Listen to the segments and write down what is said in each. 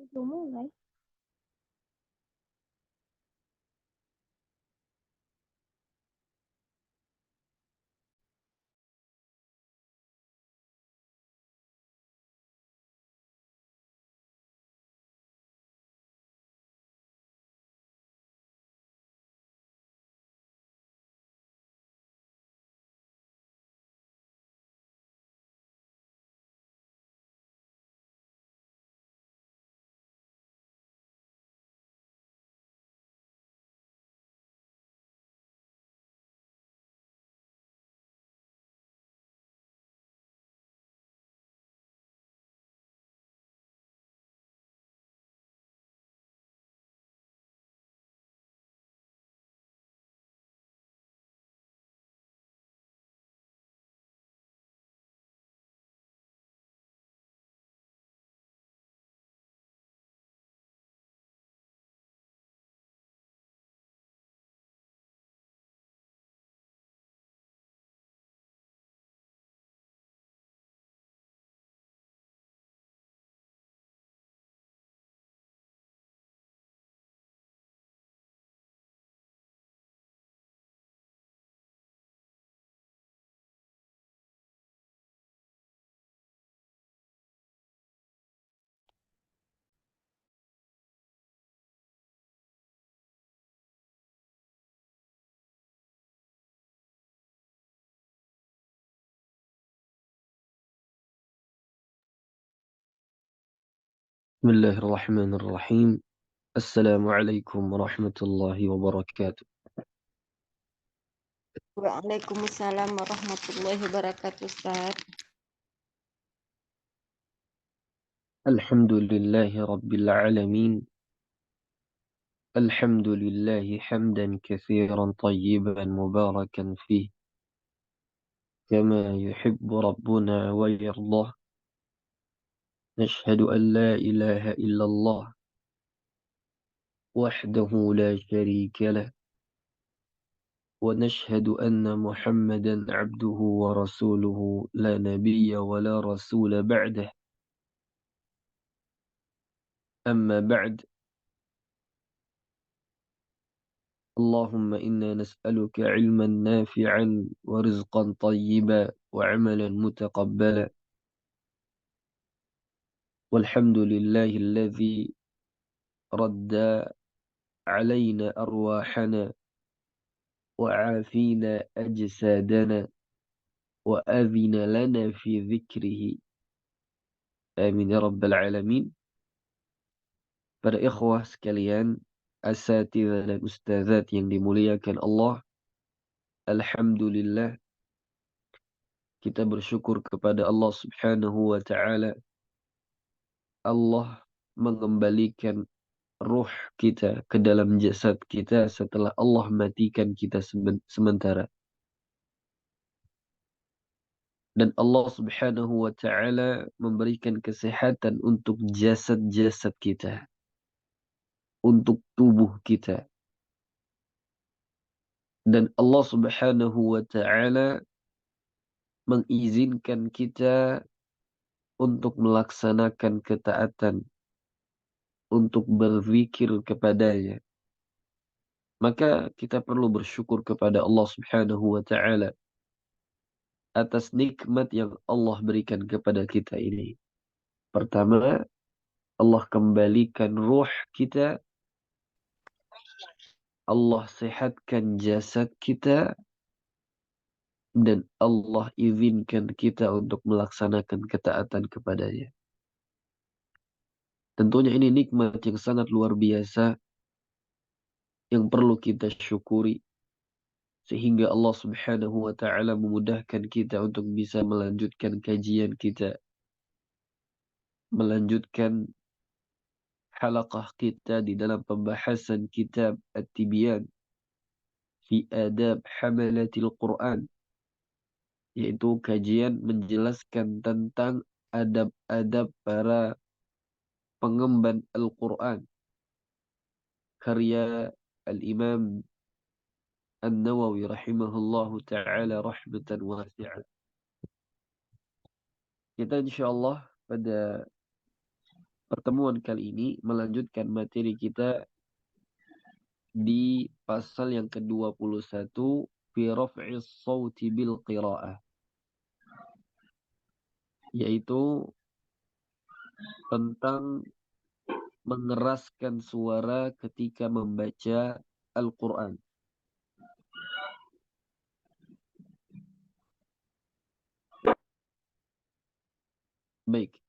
Belum mulai. بسم الله الرحمن الرحيم. السلام عليكم ورحمة الله وبركاته. Waalaikumsalam warahmatullahi wabarakatuh, Ustaz. الحمد لله رب العالمين. الحمد لله حمدا كثيرا طيبا مباركا فيه كما يحب ربنا ويرضاه. نشهد أن لا إله إلا الله وحده لا شريك له، ونشهد أن محمدا عبده ورسوله لا نبي ولا رسول بعده. أما بعد، اللهم إنا نسألك علما نافعا ورزقا طيبا وعملا متقبلا. والحمد لله الذي رد علينا أرواحنا وعافينا أجسادنا وأذن لنا في ذكره. آمين يا رب العالمين. Para ikhwah sekalian, asatidzah dan ustazat yang dimuliakan Allah, Alhamdulillah, kita bersyukur kepada Allah Subhanahu wa Ta'ala. Allah mengembalikan ruh kita ke dalam jasad kita setelah Allah matikan kita sementara. Dan Allah Subhanahu wa Ta'ala memberikan kesehatan untuk jasad-jasad kita, untuk tubuh kita. Dan Allah Subhanahu wa Ta'ala mengizinkan kita untuk melaksanakan ketaatan, untuk berzikir kepadanya. Maka kita perlu bersyukur kepada Allah Subhanahu wa Ta'ala atas nikmat yang Allah berikan kepada kita ini. Pertama, Allah kembalikan ruh kita, Allah sehatkan jasad kita, dan Allah izinkan kita untuk melaksanakan ketaatan kepadanya. Tentunya ini nikmat yang sangat luar biasa yang perlu kita syukuri, sehingga Allah Subhanahu wa Ta'ala memudahkan kita untuk bisa melanjutkan kajian kita, melanjutkan halaqah kita di dalam pembahasan kitab At-Tibyan fi Adab Hamalatil Quran, yaitu kajian menjelaskan tentang adab-adab para pengemban Al-Quran, karya Al-Imam An-Nawawi rahimahullahu ta'ala rahmatan wasi'ah. Kita insyaallah pada pertemuan kali ini melanjutkan materi kita di pasal yang ke-21 fi raf'is shawti bil qira'ah, yaitu tentang mengeraskan suara ketika membaca Al-Quran. Baik.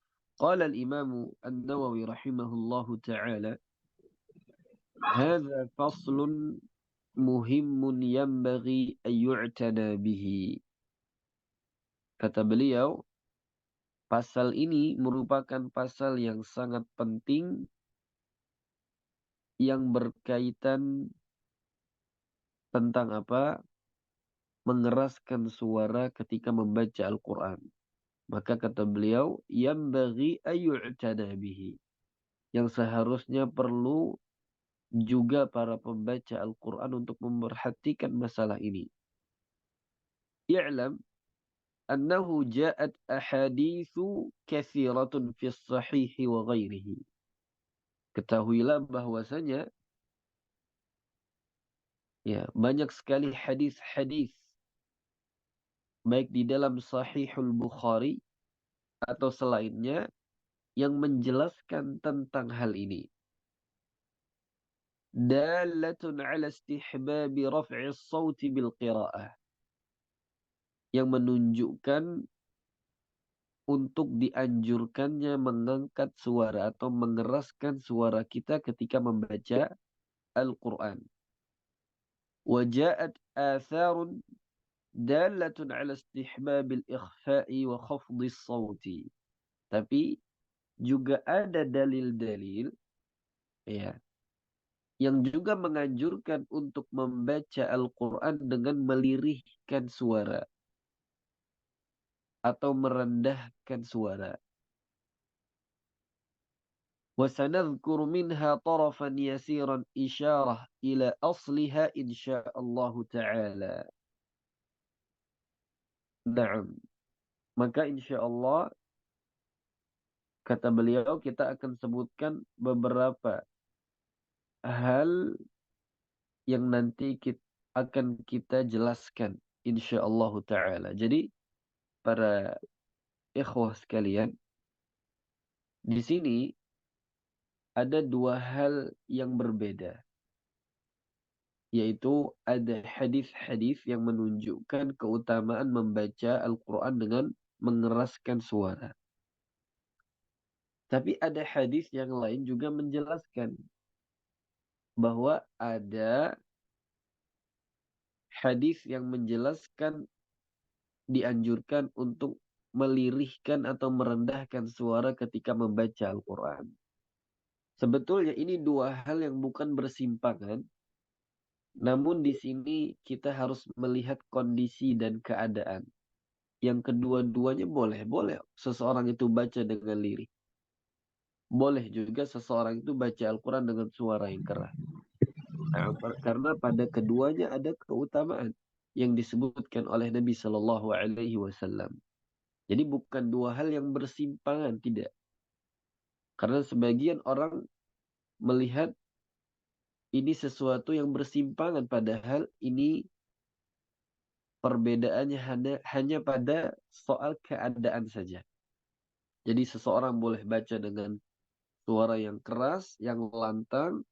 Qala al-Imam An-Nawawi rahimahullahu ta'ala, hadha faslun muhimmun yanbaghi an yu'tana bihi. Kata beliau, pasal ini merupakan pasal yang sangat penting yang berkaitan tentang apa? Mengeraskan suara ketika membaca Al-Quran. Maka kata beliau, yanbaghi an yu'tana bihi. Yang seharusnya perlu juga para pembaca Al-Quran untuk memperhatikan masalah ini. I'lam annahu ja'at ahadithu kathiratun fi sahihi wa ghairihi. Ketahuilah bahwasanya ya banyak sekali hadis-hadis baik di dalam Sahihul Bukhari atau selainnya yang menjelaskan tentang hal ini. Dalatun ala istihbabi raf'is sawti bil qira'ah. Yang menunjukkan untuk dianjurkannya mengangkat suara atau mengeraskan suara kita ketika membaca Al-Quran. Waja'at atharun dalatun ala istihbabil ikhfa'i wa khafdis sawti. Tapi juga ada dalil-dalil ya yang juga menganjurkan untuk membaca Al-Quran dengan melirihkan suara atau merendahkan suara. وسنذكر منها طرفا يسيرا إشارة إلى أصلها إن شاء الله تعالى. نعم. Maka insya Allah, kata beliau, kita akan sebutkan beberapa hal yang nanti akan kita jelaskan insya Allah ta'ala. Jadi para ikhwah sekalian, di sini ada dua hal yang berbeda. Yaitu ada hadis-hadis yang menunjukkan keutamaan membaca Al-Quran dengan mengeraskan suara. Tapi ada hadis yang lain juga menjelaskan bahwa ada hadis yang menjelaskan dianjurkan untuk melirihkan atau merendahkan suara ketika membaca Al-Quran. Sebetulnya ini dua hal yang bukan bersimpangan, namun di sini kita harus melihat kondisi dan keadaan. Yang kedua-duanya boleh. Boleh seseorang itu baca dengan lirih. Boleh juga seseorang itu baca Al-Quran dengan suara yang keras. Nah, karena pada keduanya ada keutamaan yang disebutkan oleh Nabi Shallallahu Alaihi Wasallam. Jadi bukan dua hal yang bersimpangan, tidak. Karena sebagian orang melihat ini sesuatu yang bersimpangan, padahal ini perbedaannya hanya pada soal keadaan saja. Jadi seseorang boleh baca dengan suara yang keras, yang lantang.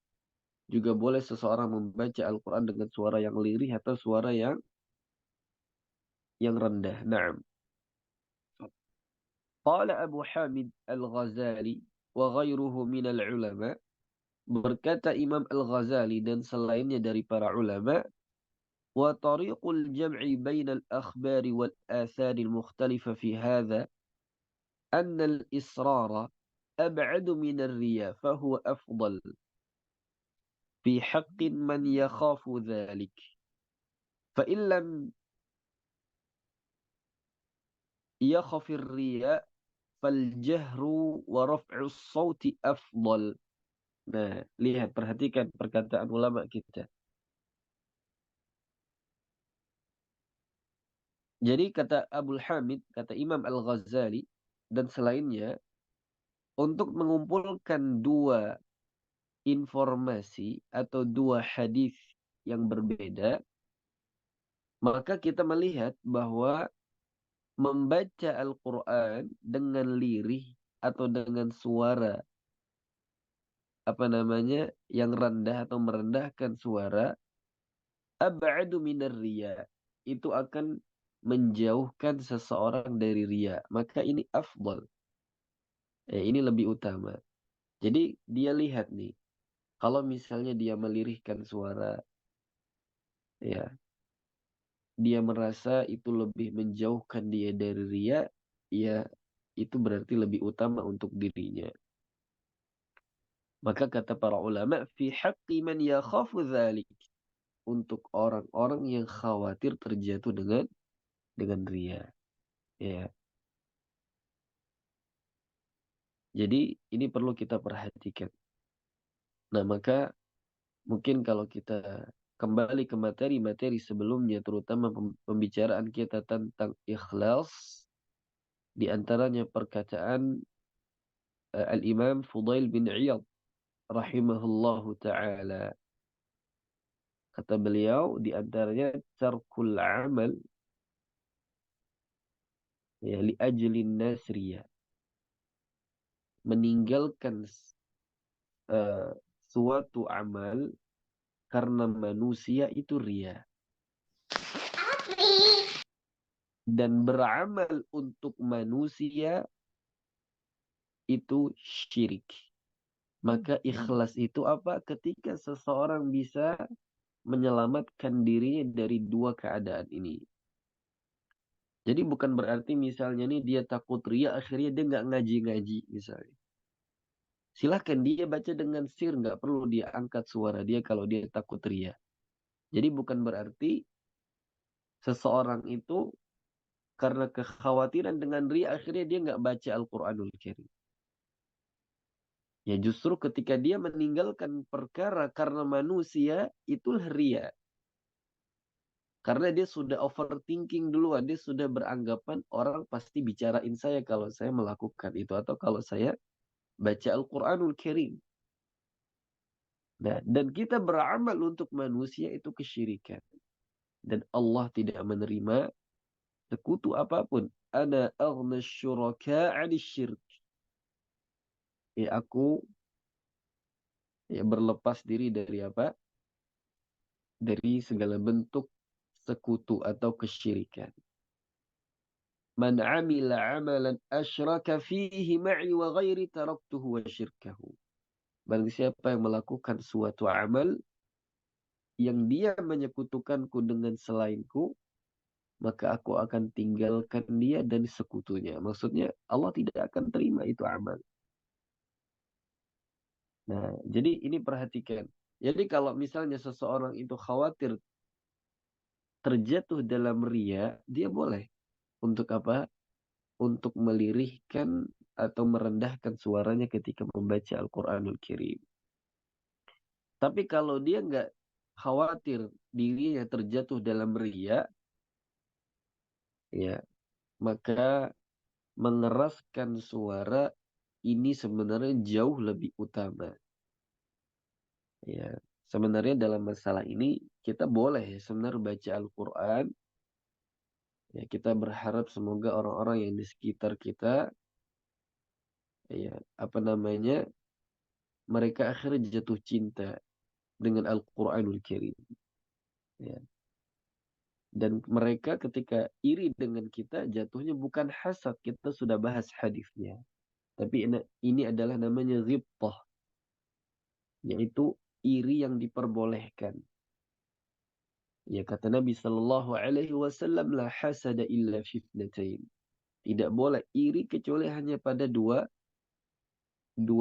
Juga boleh seseorang membaca Al-Quran dengan suara yang lirih atau suara yang rendah. Naam. Qala Abu Hamid Al-Ghazali wa ghairuhu minal ulama. Berkata Imam Al-Ghazali dan selainnya dari para ulama. Wa tariqul jam'i bainal akhbari wal athari al-mukhtalifa fi hadha. Anna al-israra أبعد من الرياء فهو أفضل في حق من يخاف ذلك فإن لم يخف الرياء فالجهر ورفع الصوت أفضل. Nah, lihat, perhatikan perkataan ulama kita. Jadi kata Abul Hamid, kata Imam Al-Ghazali dan selainnya, untuk mengumpulkan dua informasi atau dua hadis yang berbeda, maka kita melihat bahwa membaca Al-Quran dengan lirih atau dengan suara yang rendah atau merendahkan suara, ab'adu minar riya, itu akan menjauhkan seseorang dari riya. Maka ini afdal. Ini lebih utama. Jadi dia lihat nih, kalau misalnya dia melirihkan suara, ya, dia merasa itu lebih menjauhkan dia dari riya, ya itu berarti lebih utama untuk dirinya. Maka kata para ulama, fi haqqi man yakhafu dzalik, untuk orang-orang yang khawatir terjatuh dengan riya. Ya. Jadi ini perlu kita perhatikan. Nah, maka mungkin kalau kita kembali ke materi-materi sebelumnya, terutama pembicaraan kita tentang ikhlas, di antaranya perkataan Al-Imam Fudail bin Iyad rahimahullahu ta'ala. Kata beliau, di antaranya tarkul amal ya li ajlin nasriya, meninggalkan uh, suatu amal karena manusia itu ria, dan beramal untuk manusia itu syirik. Maka ikhlas itu apa? Ketika seseorang bisa menyelamatkan dirinya dari dua keadaan ini. Jadi bukan berarti misalnya nih dia takut ria, akhirnya dia nggak ngaji-ngaji misalnya. Silahkan dia baca dengan sir, nggak perlu dia angkat suara dia kalau dia takut ria. Jadi bukan berarti seseorang itu karena kekhawatiran dengan ria, akhirnya dia nggak baca Al-Quranul Karim. Ya justru ketika dia meninggalkan perkara karena manusia, itulah ria. Karena dia sudah overthinking duluan. Dia sudah beranggapan orang pasti bicarain saya kalau saya melakukan itu. Atau kalau saya baca Al-Quranul Karim. Nah, dan kita beramal untuk manusia itu kesyirikan. Dan Allah tidak menerima sekutu apapun. Ana aghna syuraka 'anis syirk. Ya, aku berlepas diri dari apa? Dari segala bentuk sekutu atau kesyirikan. Man 'amila 'amalan asyraka fihi ma'i wa ghairi taraktuhu wa syirkahu. Barang siapa yang melakukan suatu amal yang dia menyekutukanku dengan selainku, maka aku akan tinggalkan dia dan sekutunya. Maksudnya Allah tidak akan terima itu amal. Nah, jadi ini perhatikan. Jadi kalau misalnya seseorang itu khawatir terjatuh dalam ria, dia boleh untuk apa? Untuk melirihkan atau merendahkan suaranya ketika membaca Al-Quranul Karim. Tapi kalau dia nggak khawatir dirinya terjatuh dalam ria, ya, maka mengeraskan suara ini sebenarnya jauh lebih utama. Ya, sebenarnya dalam masalah ini kita boleh ya sebenarnya baca Al-Quran. Ya, kita berharap semoga orang-orang yang di sekitar kita, ya, mereka akhirnya jatuh cinta dengan Al-Quranul Karim. Ya. Dan mereka ketika iri dengan kita, jatuhnya bukan hasad. Kita sudah bahas hadisnya. Tapi ini adalah namanya ghibtah. Yaitu iri yang diperbolehkan. Ya kata Nabi Sallallahu Alaihi Wasallam, la hasada illa fitnatain. Tidak boleh iri kecuali hanya pada dua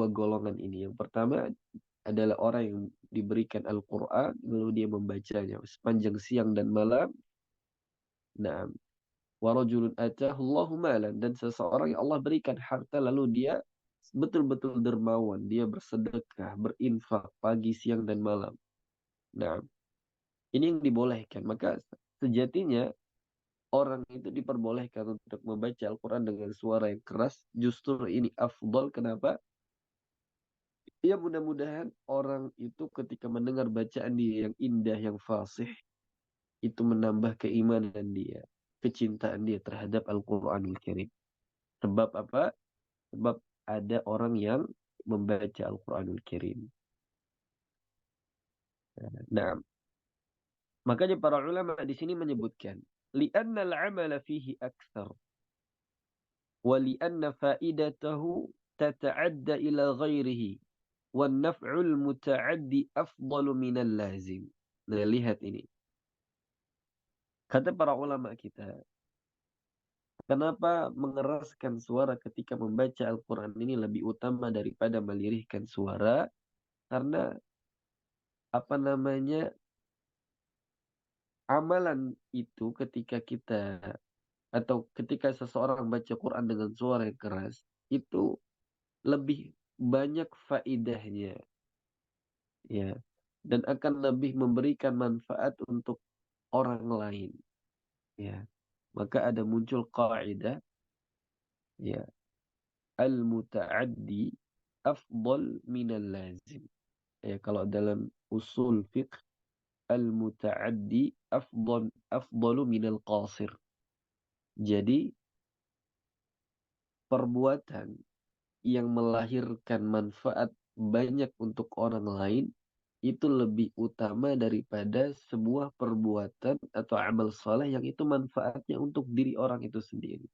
golongan ini. Yang pertama adalah orang yang diberikan Al-Quran, lalu dia membacanya sepanjang siang dan malam. Nah, warajulun atahullahu malan, dan seseorang yang Allah berikan harta lalu dia betul-betul dermawan, dia bersedekah, berinfak pagi, siang dan malam. Nah, ini yang dibolehkan. Maka sejatinya orang itu diperbolehkan untuk membaca Al-Quran dengan suara yang keras. Justru ini afdal. Kenapa? Ya mudah-mudahan orang itu ketika mendengar bacaan dia yang indah, yang fasih, itu menambah keimanan dia, kecintaan dia terhadap Al-Quranul Karim. Sebab apa? Sebab ada orang yang membaca Al-Quranul Karim. Nah, makanya para ulama di sini menyebutkan, li'anna al-amala fihi akthar, wa li'anna faidatahu tata'adda ila ghairihi, wa naf'ul muta'addi afdalu minal lazim. Nah, lihat ini. Kata para ulama kita, kenapa mengeraskan suara ketika membaca Al-Quran ini lebih utama daripada melirihkan suara? Karena apa namanya, amalan itu ketika kita atau ketika seseorang baca Quran dengan suara yang keras, itu lebih banyak faidahnya, ya, dan akan lebih memberikan manfaat untuk orang lain, ya. Maka ada muncul kaidah, ya, al-muta'addi afdal minal lazim. Ya, kalau dalam usul fiqh, al-muta'addi afdalu minal qasir. Jadi perbuatan yang melahirkan manfaat banyak untuk orang lain itu lebih utama daripada sebuah perbuatan atau amal soleh yang itu manfaatnya untuk diri orang itu sendiri.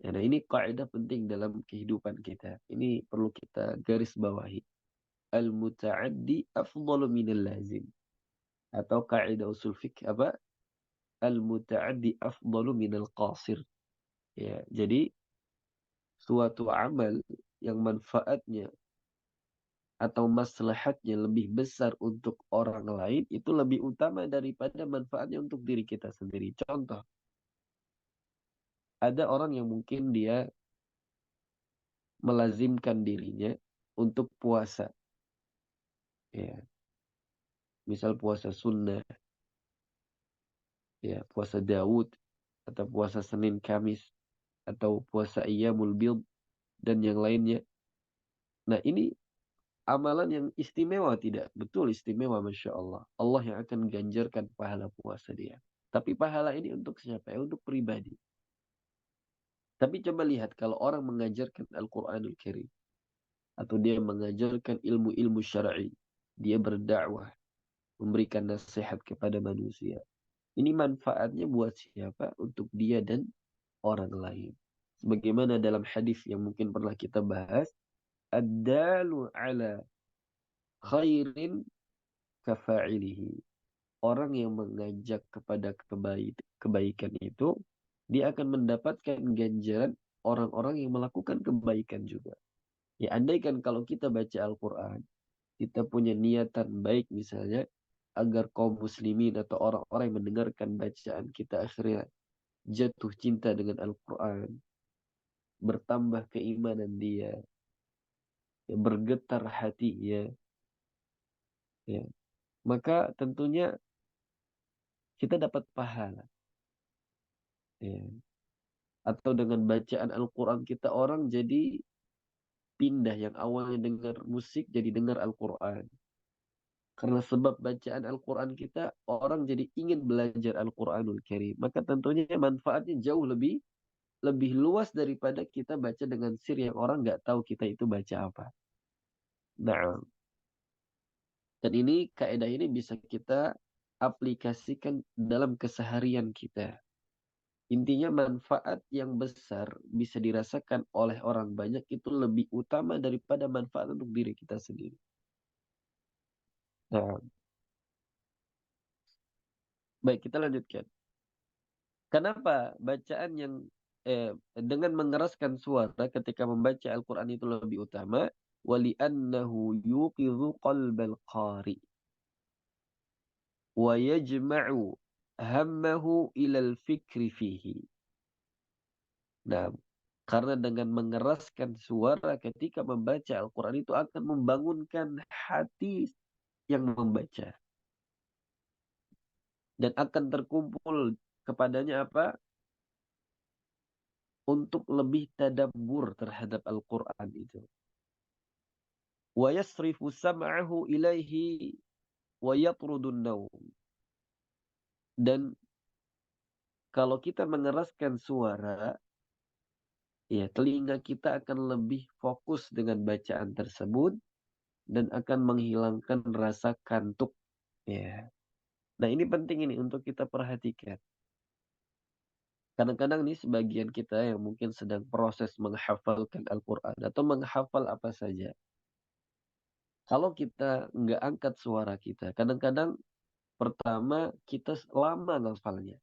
Ya, nah ini kaidah penting dalam kehidupan kita. Ini perlu kita garis bawahi. Al-muta'addi afdalu minal lazim. Atau kaidah usul fiqh apa? Al-muta'addi afdalu minal qasir. Ya, jadi suatu amal yang manfaatnya atau maslahatnya lebih besar untuk orang lain itu lebih utama daripada manfaatnya untuk diri kita sendiri. Contoh, ada orang yang mungkin dia melazimkan dirinya untuk puasa. Ya, misal puasa sunnah, ya, puasa Daud, atau puasa Senin Kamis, atau puasa Ayyamul Bid, dan yang lainnya. Nah ini amalan yang istimewa tidak? Betul istimewa, Masya Allah. Allah yang akan ganjarkan pahala puasa dia. Tapi pahala ini untuk siapa? Ya, untuk pribadi. Tapi coba lihat kalau orang mengajarkan Al-Quranul Karim. Atau dia mengajarkan ilmu-ilmu syar'i. Dia berdakwah. Memberikan nasihat kepada manusia. Ini manfaatnya buat siapa? Untuk dia dan orang lain. Sebagaimana dalam hadis yang mungkin pernah kita bahas. Ad-dalu ala khairin kafa'ilihi. Orang yang mengajak kepada kebaikan itu, dia akan mendapatkan ganjaran orang-orang yang melakukan kebaikan juga. Ya, andaikan kalau kita baca Al-Quran, kita punya niatan baik misalnya, agar kaum muslimin atau orang-orang yang mendengarkan bacaan kita akhirnya jatuh cinta dengan Al-Quran, bertambah keimanan dia, ya, bergetar hatinya, ya, maka tentunya kita dapat pahala. Ya. Atau dengan bacaan Al-Quran kita orang jadi pindah yang awalnya dengar musik jadi dengar Al-Quran. Karena sebab bacaan Al-Quran kita, orang jadi ingin belajar Al-Quranul Karim. Maka tentunya manfaatnya jauh lebih luas daripada kita baca dengan sir yang orang nggak tahu kita itu baca apa. Nah, dan ini kaidah ini bisa kita aplikasikan dalam keseharian kita. Intinya manfaat yang besar bisa dirasakan oleh orang banyak itu lebih utama daripada manfaat untuk diri kita sendiri. Nah, baik kita lanjutkan. Kenapa bacaan yang dengan mengeraskan suara ketika membaca Al-Quran itu lebih utama? Wali'annahu yuqidhu qalbal qari wa yajma'u hammahu ilal fikri fihi. Nah, karena dengan mengeraskan suara ketika membaca Al-Quran itu akan membangunkan hati yang membaca. Dan akan terkumpul kepadanya apa? Untuk lebih tadabbur terhadap Al-Quran itu. wa yasrifu sam'ahu ilaihi wa yatrudun naum. Dan kalau kita mengeraskan suara, ya telinga kita akan lebih fokus dengan bacaan tersebut dan akan menghilangkan rasa kantuk. Ya. Nah ini penting ini untuk kita perhatikan. Kadang-kadang nih sebagian kita yang mungkin sedang proses menghafalkan Al-Quran atau menghafal apa saja. Kalau kita nggak angkat suara kita, kadang-kadang pertama kita lama ngafalnya.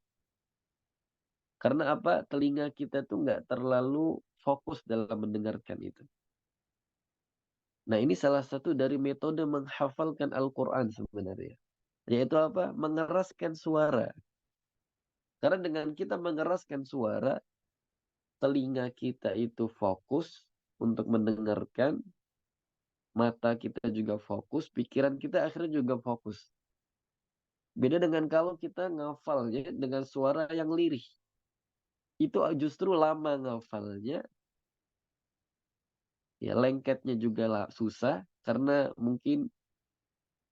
Karena apa? Telinga kita tuh nggak terlalu fokus dalam mendengarkan itu. Nah ini salah satu dari metode menghafalkan Al-Quran sebenarnya. Yaitu apa? Mengeraskan suara. Karena dengan kita mengeraskan suara, telinga kita itu fokus untuk mendengarkan, mata kita juga fokus, pikiran kita akhirnya juga fokus. Beda dengan kalau kita ngafalnya dengan suara yang lirih. Itu justru lama ngafalnya, ya lengketnya juga lah susah, karena mungkin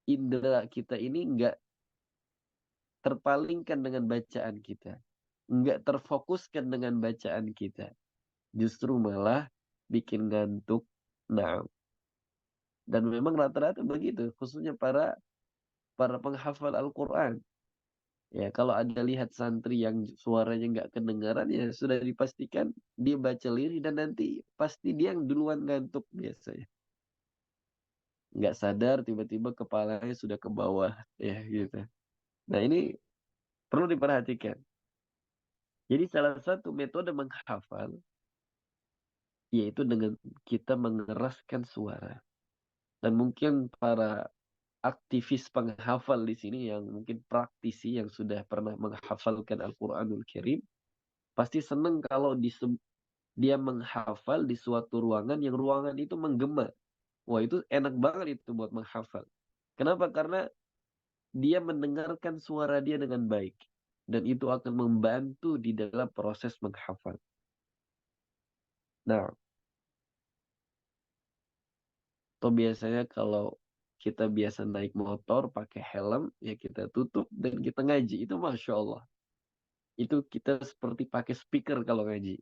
indera kita ini nggak terpalingkan dengan bacaan kita. Nggak terfokuskan dengan bacaan kita. Justru malah bikin ngantuk. Nah, dan memang rata-rata begitu, khususnya para penghafal Al-Quran. Ya, kalau ada lihat santri yang suaranya nggak kedengaran, ya sudah dipastikan dia baca lirih dan nanti pasti dia yang duluan ngantuk biasanya. Nggak sadar tiba-tiba kepalanya sudah ke bawah, ya gitu. Nah ini perlu diperhatikan. Jadi salah satu metode menghafal yaitu dengan kita mengeraskan suara. Dan mungkin para aktivis penghafal di sini yang mungkin praktisi yang sudah pernah menghafalkan Al-Quranul Karim pasti senang kalau dia menghafal di suatu ruangan yang ruangan itu menggema. Wah itu enak banget itu buat menghafal. Kenapa? Karena dia mendengarkan suara dia dengan baik. Dan itu akan membantu di dalam proses menghafal. Nah, atau biasanya kalau kita biasa naik motor pakai helm, ya kita tutup dan kita ngaji. Itu Masya Allah. Itu kita seperti pakai speaker kalau ngaji.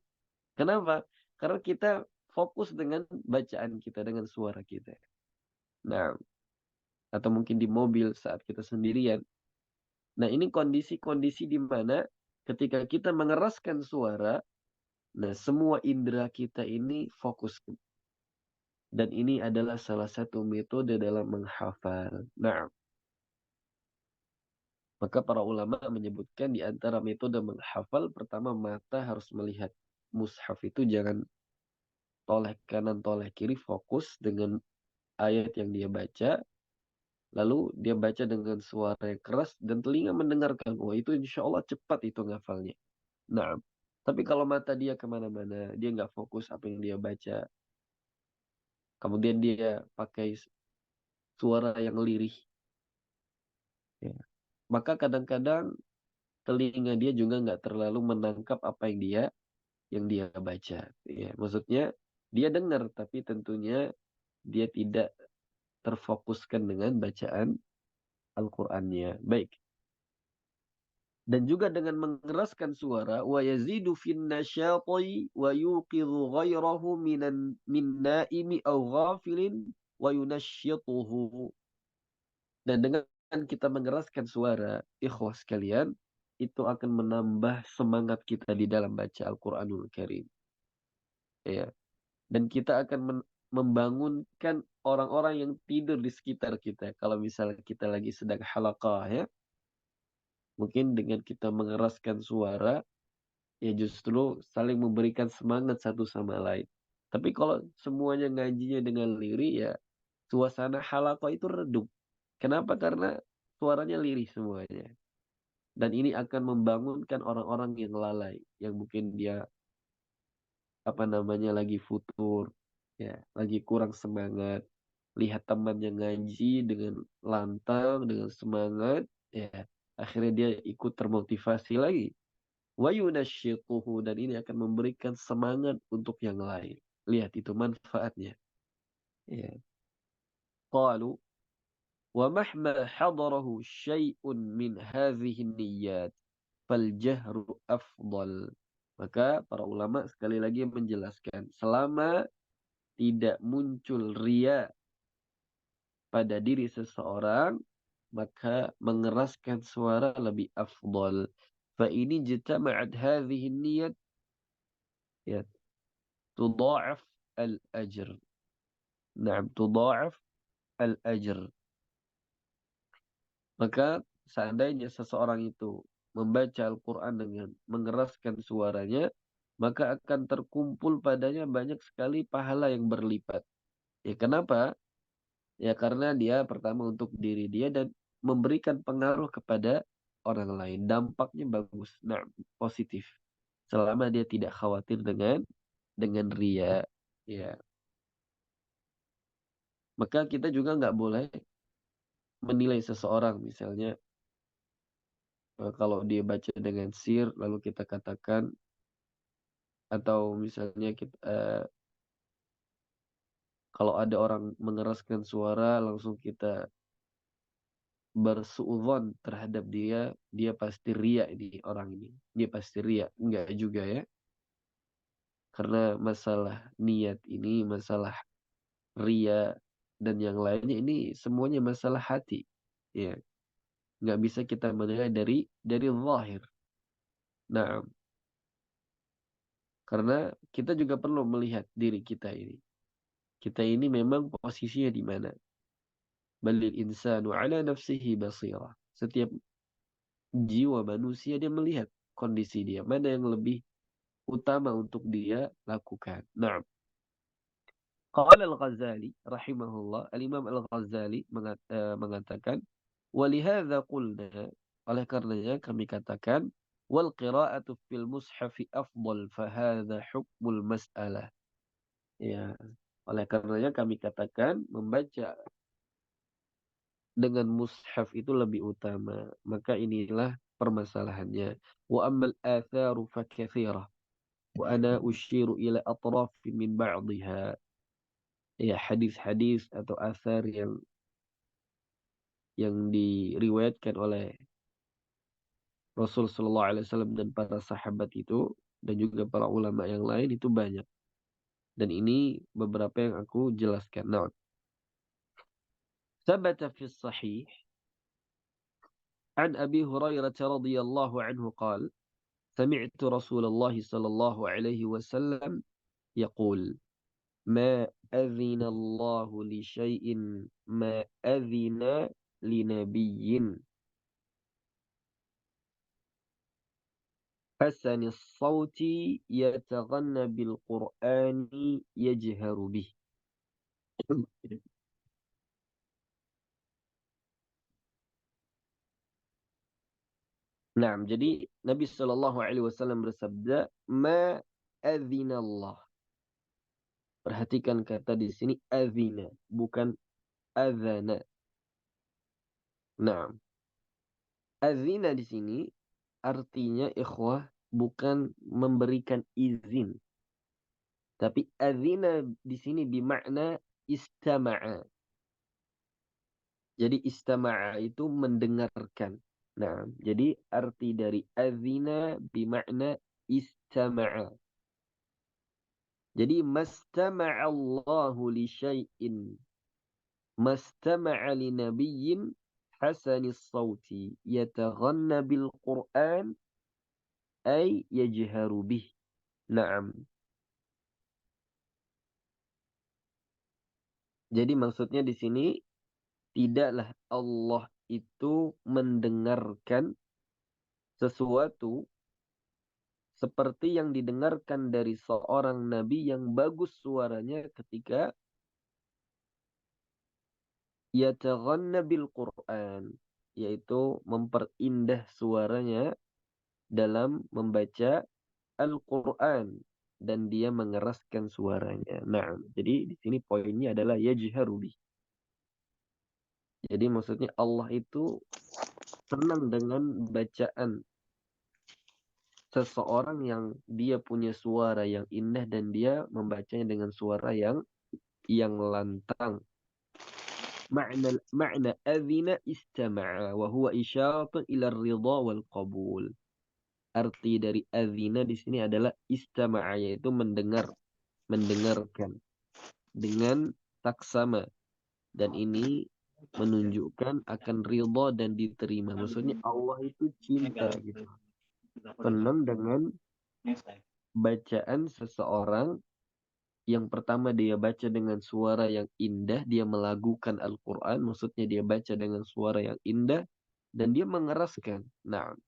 Kenapa? Karena kita fokus dengan bacaan kita, dengan suara kita. Nah, atau mungkin di mobil saat kita sendirian. Nah, ini kondisi-kondisi di mana ketika kita mengeraskan suara, nah semua indera kita ini fokus. Dan ini adalah salah satu metode dalam menghafal. Nah, maka para ulama menyebutkan di antara metode menghafal, pertama mata harus melihat mushaf itu jangan toleh kanan, toleh kiri, fokus dengan ayat yang dia baca. Lalu dia baca dengan suara yang keras dan telinga mendengarkan. Wah itu insya Allah cepat itu ngafalnya. Nah, tapi kalau mata dia kemana-mana, dia nggak fokus apa yang dia baca. Kemudian dia pakai suara yang lirih. Ya. Maka kadang-kadang telinga dia juga nggak terlalu menangkap apa yang dia baca. Ya. Maksudnya dia dengar, tapi tentunya dia tidak terfokuskan dengan bacaan Al-Qur'annya. Baik. Dan juga dengan mengeraskan suara wa yazidu fin nasyati wa yuqidhu ghairahu min naimi aw ghafilin wa yunashshituhu. Dan dengan kita mengeraskan suara, ikhwas sekalian, itu akan menambah semangat kita di dalam baca Al-Qur'anul Karim. Ya. Dan kita akan membangunkan orang-orang yang tidur di sekitar kita. Kalau misalnya kita lagi sedang halaqah ya, mungkin dengan kita mengeraskan suara, ya justru saling memberikan semangat satu sama lain. Tapi kalau semuanya ngajinya dengan lirih ya suasana halaqah itu redup. Kenapa? Karena suaranya lirih semuanya. Dan ini akan membangunkan orang-orang yang lalai, yang mungkin dia apa namanya lagi futur, ya, lagi kurang semangat. Lihat temannya ngaji dengan lantang, dengan semangat, ya, akhirnya dia ikut termotivasi lagi. Wa yunashshituhu dan ini akan memberikan semangat untuk yang lain. Lihat itu manfaatnya. Ya. qalu wa mahma hadarahu syai'un min hadhihi niyyat fal jahru afdal. Maka para ulama sekali lagi menjelaskan, selama tidak muncul ria pada diri seseorang, maka mengeraskan suara lebih afdal. Fa ini jitama'at hadhihi niyat, ya, tudha'af al-ajr. Naam, tudha'af al-ajr. Maka seandainya seseorang itu membaca Al-Quran dengan mengeraskan suaranya, maka akan terkumpul padanya banyak sekali pahala yang berlipat. Ya, kenapa? Ya karena dia pertama untuk diri dia dan memberikan pengaruh kepada orang lain. Dampaknya bagus. Nah, positif. Selama dia tidak khawatir dengan ria. Ya. Maka kita juga nggak boleh menilai seseorang. Misalnya kalau dia baca dengan sir lalu kita katakan, atau misalnya kita kalau ada orang mengeraskan suara langsung kita bersuudzon terhadap dia, dia pasti ria ini orang ini. Dia pasti ria. Enggak juga ya. Karena masalah niat ini, masalah ria dan yang lainnya ini semuanya masalah hati. Ya, enggak bisa kita menilai dari zahir. Nah, karena kita juga perlu melihat diri kita ini. Kita ini memang posisinya di mana? Balil insanu ala nafsihi basirah. Setiap jiwa manusia dia melihat kondisi dia. Mana yang lebih utama untuk dia lakukan. Nah, qala al-Ghazali rahimahullah, al-Imam al-Ghazali mengatakan, walihadza qulna, oleh karenanya kami katakan, wal qira'atu fil mushafi afdal fa hadza hukmul mas'alah. Ya, oleh karenanya kami katakan membaca dengan mushaf itu lebih utama. Maka inilah permasalahannya. Wa ammal atharu fa katsirah. Wa ana usyiru ila atrafi min ba'dihha. Ya, hadis-hadis atau asar yang diriwayatkan oleh Rasul sallallahu alaihi wasallam dan para sahabat itu dan juga para ulama yang lain itu banyak. Dan ini beberapa yang aku jelaskan. Nah, sabata fi sahih an Abi Hurairah radhiyallahu anhu qala سمعت رسول الله صلى الله عليه وسلم يقول ما أذن الله لشيء ما أذن لنبي حسن الصوت يتغنى بالقرآن يجهر به. Nah, jadi Nabi Shallallahu Alaihi Wasallam bersabda, ma Allah. Perhatikan kata di sini azina, bukan azana. Nah, azina di sini artinya ikhwah bukan memberikan izin, tapi azina di sini bermakna istama'a. Jadi istama'a itu mendengarkan. Nah, jadi arti dari azina bermakna istama'a. Jadi mastama'a Allahu li syai'in. Mastama'a li nabiyyin hasanis sawti yataghanna bil Qur'an ay yajharu bih. Naam. Jadi maksudnya di sini tidaklah Allah itu mendengarkan sesuatu seperti yang didengarkan dari seorang nabi yang bagus suaranya ketika yataghanna bil Qur'an, yaitu memperindah suaranya dalam membaca Al-Quran dan dia mengeraskan suaranya. Nah, jadi di sini poinnya adalah yajharu bih. Jadi maksudnya Allah itu senang dengan bacaan seseorang yang dia punya suara yang indah dan dia membacanya dengan suara yang lantang. Ma'na adzina istama'a wa huwa isyaratun ila ridha wal qabul. Arti dari adzina di sini adalah istama'a, yaitu mendengarkan dengan taksama, dan ini menunjukkan akan ridha dan diterima. Maksudnya Allah itu cinta gitu. Senang dengan bacaan seseorang. Yang pertama, dia baca dengan suara yang indah, dia melagukan Al-Quran, maksudnya dia baca dengan suara yang indah, dan dia mengeraskan. Nah,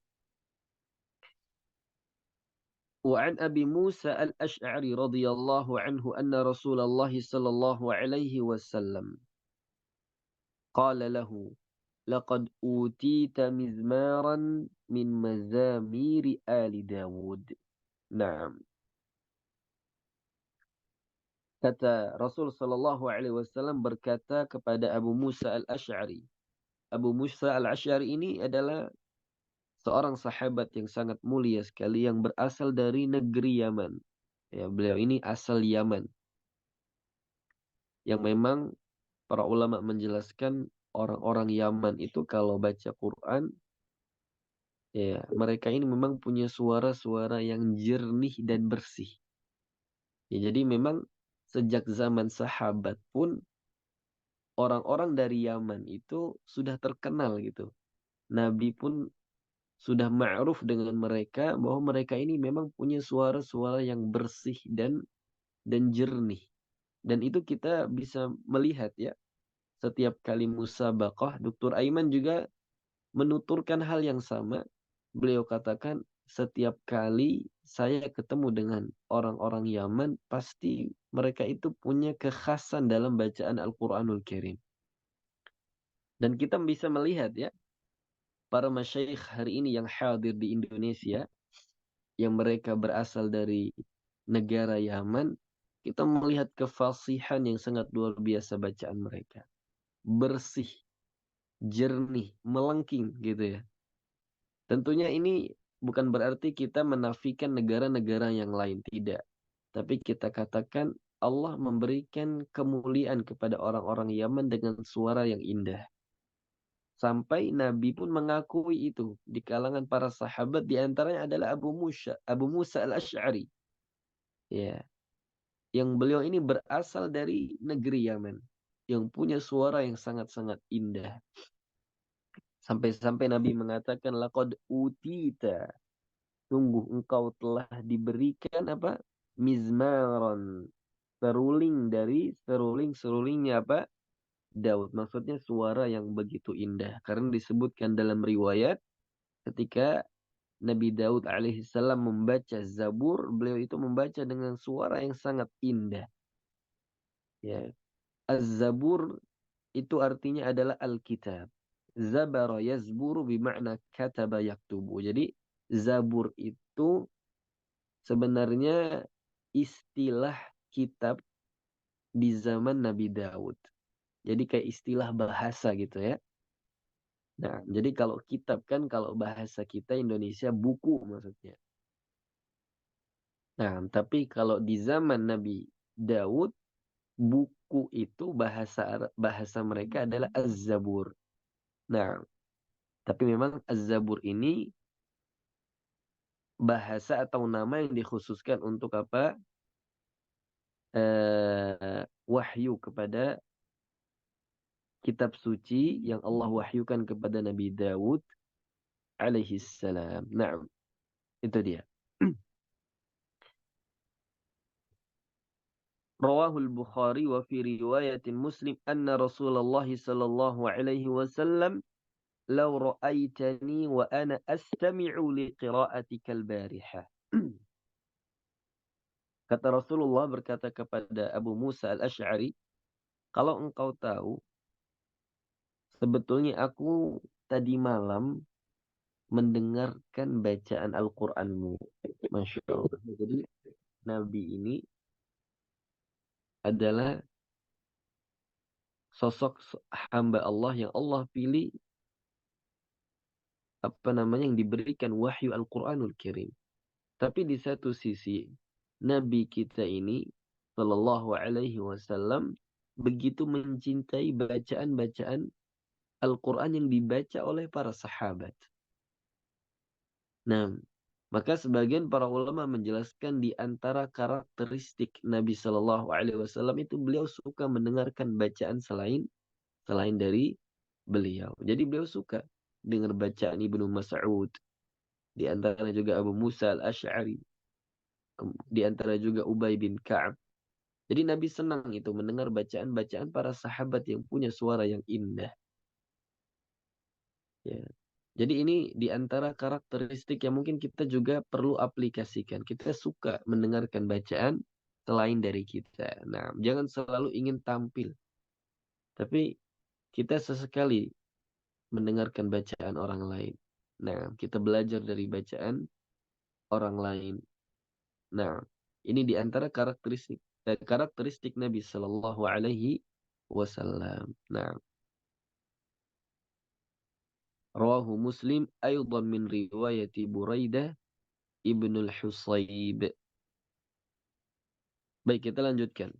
وعن أبي موسى الأشعري رضي الله عنه أن رسول الله صلى الله عليه وسلم قال له لقد أوتيت مزمارا من مزامير آل داود. نعم. Kata Rasul Sallallahu Alaihi Wasallam berkata kepada Abu Musa al-Ash'ari. Abu Musa al-Ash'ari ini adalah seorang sahabat yang sangat mulia sekali yang berasal dari negeri Yaman. Ya, beliau ini asal Yaman. Yang memang para ulama menjelaskan orang-orang Yaman itu kalau baca Quran, ya mereka ini memang punya suara-suara yang jernih dan bersih. Ya, jadi memang sejak zaman sahabat pun orang-orang dari Yaman itu sudah terkenal gitu. Nabi pun sudah ma'ruf dengan mereka bahwa mereka ini memang punya suara-suara yang bersih dan jernih. Dan itu kita bisa melihat ya. Setiap kali musabaqah, Dr. Aiman juga menuturkan hal yang sama. Beliau katakan, setiap kali saya ketemu dengan orang-orang Yaman, pasti mereka itu punya kekhasan dalam bacaan Al-Quranul Karim. Dan kita bisa melihat ya, para masyayikh hari ini yang hadir di Indonesia, yang mereka berasal dari negara Yaman, kita melihat kefasihan yang sangat luar biasa bacaan mereka. Bersih, jernih, melengking gitu ya. Tentunya ini bukan berarti kita menafikan negara-negara yang lain, tidak. Tapi kita katakan Allah memberikan kemuliaan kepada orang-orang Yaman dengan suara yang indah. Sampai Nabi pun mengakui itu di kalangan para sahabat, di antaranya adalah Abu Musa al-Ash'ari. Ya, yang beliau ini berasal dari negeri Yaman, yang punya suara yang sangat-sangat indah. Sampai-sampai Nabi mengatakan, laqad utita, sungguh engkau telah diberikan apa? Mizmaron, seruling dari seruling-serulingnya apa? Daud. Maksudnya suara yang begitu indah. Karena disebutkan dalam riwayat ketika Nabi Daud alaihissalam membaca Zabur, beliau itu membaca dengan suara yang sangat indah. Ya. Az-Zabur itu artinya adalah Alkitab. Zabara yazburu bima'na kataba yaktubu. Jadi Zabur itu sebenarnya istilah kitab di zaman Nabi Daud. Jadi kayak istilah bahasa gitu ya. Nah, jadi kalau kitab kan kalau bahasa kita Indonesia buku maksudnya. Nah, tapi kalau di zaman Nabi Daud, buku itu bahasa mereka adalah Az-Zabur. Nah, tapi memang Az-Zabur ini bahasa atau nama yang dikhususkan untuk apa? Wahyu kepada kitab suci yang Allah wahyukan kepada Nabi Daud alaihi salam. Nah, itu dia. Rawahul Bukhari wa fi riwayatin Muslim anna Rasulullah sallallahu alaihi wasallam law ra'aitani wa ana astami'u li qira'atika al-barihah. Kata Rasulullah berkata kepada Abu Musa al-Ash'ari, kalau engkau tahu, sebetulnya aku tadi malam mendengarkan bacaan Al-Quranmu. Masya Allah. Jadi Nabi ini adalah sosok hamba Allah yang Allah pilih yang diberikan wahyu Al-Quranul Karim. Tapi di satu sisi Nabi kita ini Sallallahu Alaihi Wasallam begitu mencintai bacaan-bacaan Al-Quran yang dibaca oleh para sahabat. Nah, maka sebagian para ulama menjelaskan di antara karakteristik Nabi Shallallahu Alaihi Wasallam itu beliau suka mendengarkan bacaan selain dari beliau. Jadi beliau suka dengar bacaan Ibnu Mas'ud, di antara juga Abu Musa al-Ash'ari, di antara juga Ubay bin Ka'ab. Jadi Nabi senang itu mendengar bacaan-bacaan para sahabat yang punya suara yang indah. Ya. Jadi ini di antara karakteristik yang mungkin kita juga perlu aplikasikan. Kita suka mendengarkan bacaan selain dari kita. Nah, jangan selalu ingin tampil. Tapi kita sesekali mendengarkan bacaan orang lain. Nah, kita belajar dari bacaan orang lain. Nah, ini di antara karakteristik Nabi Sallallahu Alaihi Wasallam. Nah, rawahu Muslim aydan min riwayati Buraidah ibnul Husayb. Baik, kita lanjutkan.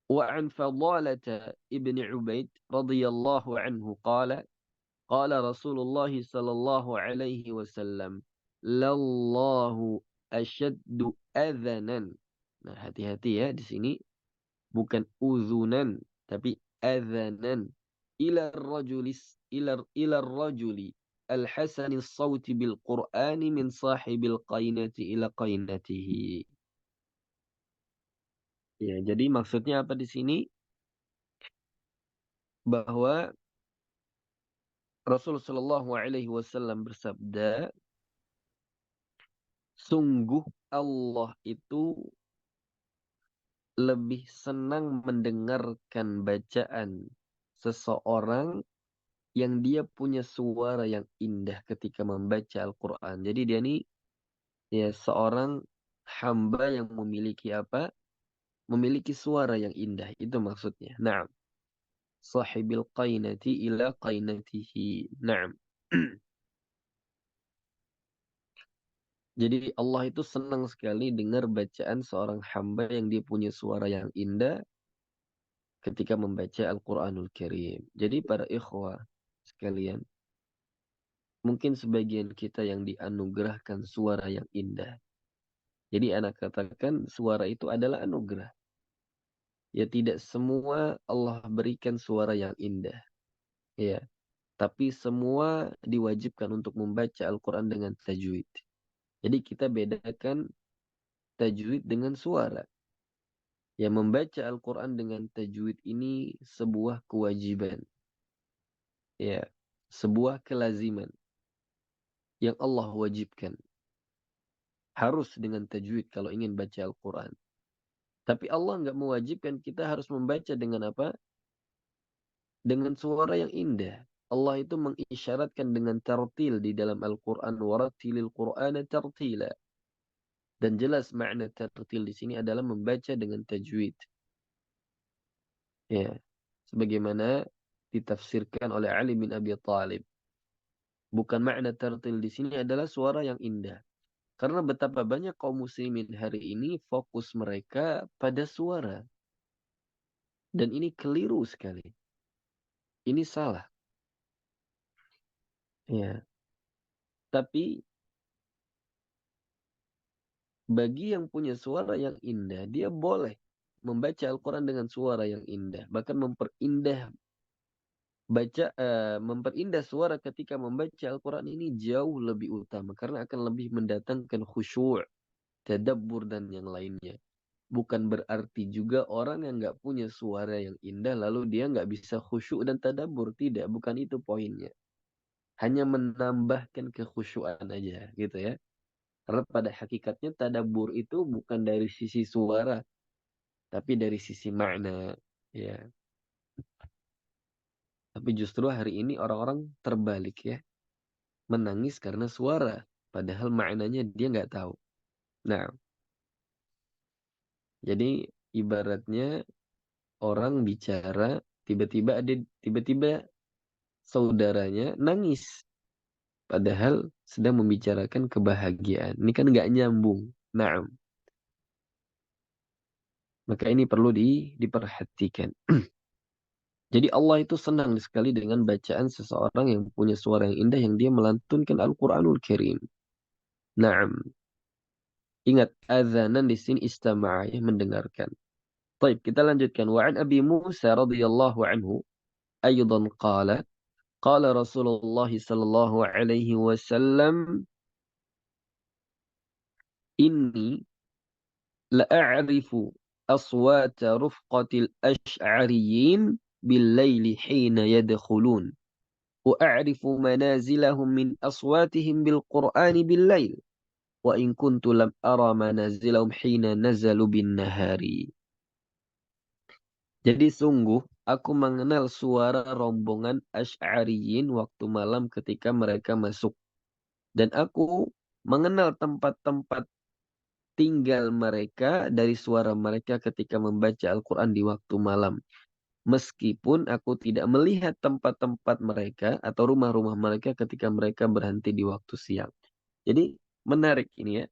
Wa an Fadalata ibn Ubaid radhiyallahu anhu qala qala Rasulullah sallallahu alaihi wasallam lallahu asyaddu adhanan. Nah, hati-hati ya di sini, bukan uzunan tapi adhanan ila rajuli al-hasani as-sawti bil Qur'ani min sahibil qainati ila qainatihi. Ya, jadi maksudnya apa di sini? Bahwa Rasulullah Shallallahu Alaihi Wasallam bersabda, sungguh Allah itu lebih senang mendengarkan bacaan seseorang yang dia punya suara yang indah ketika membaca Al-Quran. Jadi dia ini ya seorang hamba yang memiliki apa? Memiliki suara yang indah. Itu maksudnya. Naam. Sahibil qainati ila qainatihi. Naam. Jadi Allah itu senang sekali dengar bacaan seorang hamba yang dia punya suara yang indah ketika membaca Al-Quranul Karim. Jadi para ikhwah sekalian, mungkin sebagian kita yang dianugerahkan suara yang indah. Jadi anak katakan suara itu adalah anugerah. Ya tidak semua Allah berikan suara yang indah. Ya, tapi semua diwajibkan untuk membaca Al-Quran dengan tajwid. Jadi kita bedakan tajwid dengan suara. Ya, membaca Al-Quran dengan tajwid ini sebuah kewajiban. Ya, sebuah kelaziman yang Allah wajibkan. Harus dengan tajwid kalau ingin baca Al-Quran. Tapi Allah nggak mewajibkan kita harus membaca dengan apa? Dengan suara yang indah. Allah itu mengisyaratkan dengan tartil di dalam Al-Quran. Warattilil Qur'ana tartila. Dan jelas makna tartil di sini adalah membaca dengan tajwid. Ya, sebagaimana ditafsirkan oleh Ali bin Abi Thalib. Bukan makna tartil di sini adalah suara yang indah. Karena betapa banyak kaum muslimin hari ini fokus mereka pada suara. Dan ini keliru sekali. Ini salah. Ya. Tapi bagi yang punya suara yang indah, dia boleh membaca Al-Quran dengan suara yang indah. Bahkan memperindah suara ketika membaca Al-Quran ini jauh lebih utama. Karena akan lebih mendatangkan khusyuk, tadabbur, dan yang lainnya. Bukan berarti juga orang yang nggak punya suara yang indah lalu dia nggak bisa khusyuk dan tadabbur. Tidak, bukan itu poinnya. Hanya menambahkan kekhusyuan aja gitu ya. Karena pada hakikatnya tadabbur itu bukan dari sisi suara, tapi dari sisi makna. Ya. Tapi justru hari ini orang-orang terbalik ya. Menangis karena suara. Padahal maknanya dia nggak tahu. Nah, jadi ibaratnya orang bicara, tiba-tiba saudaranya nangis. Padahal sedang membicarakan kebahagiaan. Ini kan nggak nyambung. Nah, Maka ini perlu diperhatikan. Jadi Allah itu senang sekali dengan bacaan seseorang yang punya suara yang indah yang dia melantunkan Al-Quranul Karim. Naam. Ingat, azanan di sini istama'a, ya, mendengarkan. Baik, kita lanjutkan. Wa an Abi Musa radhiyallahu anhu aydan qala qala Rasulullah sallallahu alaihi wasallam inni la'arifu aswata rufqatil ash'ariyin bil-laili hina yadkhulun wa a'rifu manazilahum min aswatihim bil-Qur'ani bil-lail wa in kuntu lam ara manazilahum hina nazalu bin-nahari. Jadi sungguh aku mengenal suara rombongan Asy'ariyin waktu malam ketika mereka masuk. Dan aku mengenal tempat-tempat tinggal mereka dari suara mereka ketika membaca Al-Quran di waktu malam. Meskipun aku tidak melihat tempat-tempat mereka atau rumah-rumah mereka ketika mereka berhenti di waktu siang. Jadi menarik ini ya.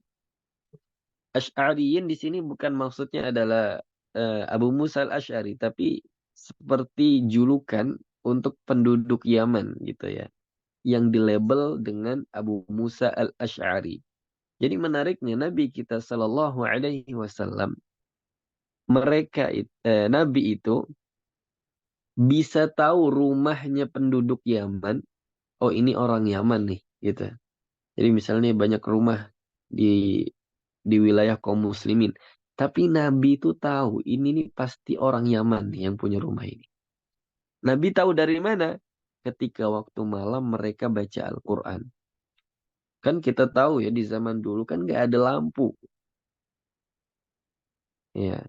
Asy'ariyin di sini bukan maksudnya adalah Abu Musa al-Asy'ari, tapi seperti julukan untuk penduduk Yaman gitu ya, yang dilabel dengan Abu Musa al-Asy'ari. Jadi menariknya Nabi kita Shallallahu Alaihi Wasallam, Nabi itu bisa tahu rumahnya penduduk Yaman. Oh ini orang Yaman nih, gitu. Jadi misalnya banyak rumah di wilayah kaum muslimin. Tapi Nabi itu tahu ini nih pasti orang Yaman nih yang punya rumah ini. Nabi tahu dari mana? Ketika waktu malam mereka baca Al-Quran. Kan kita tahu ya di zaman dulu kan nggak ada lampu. Ya.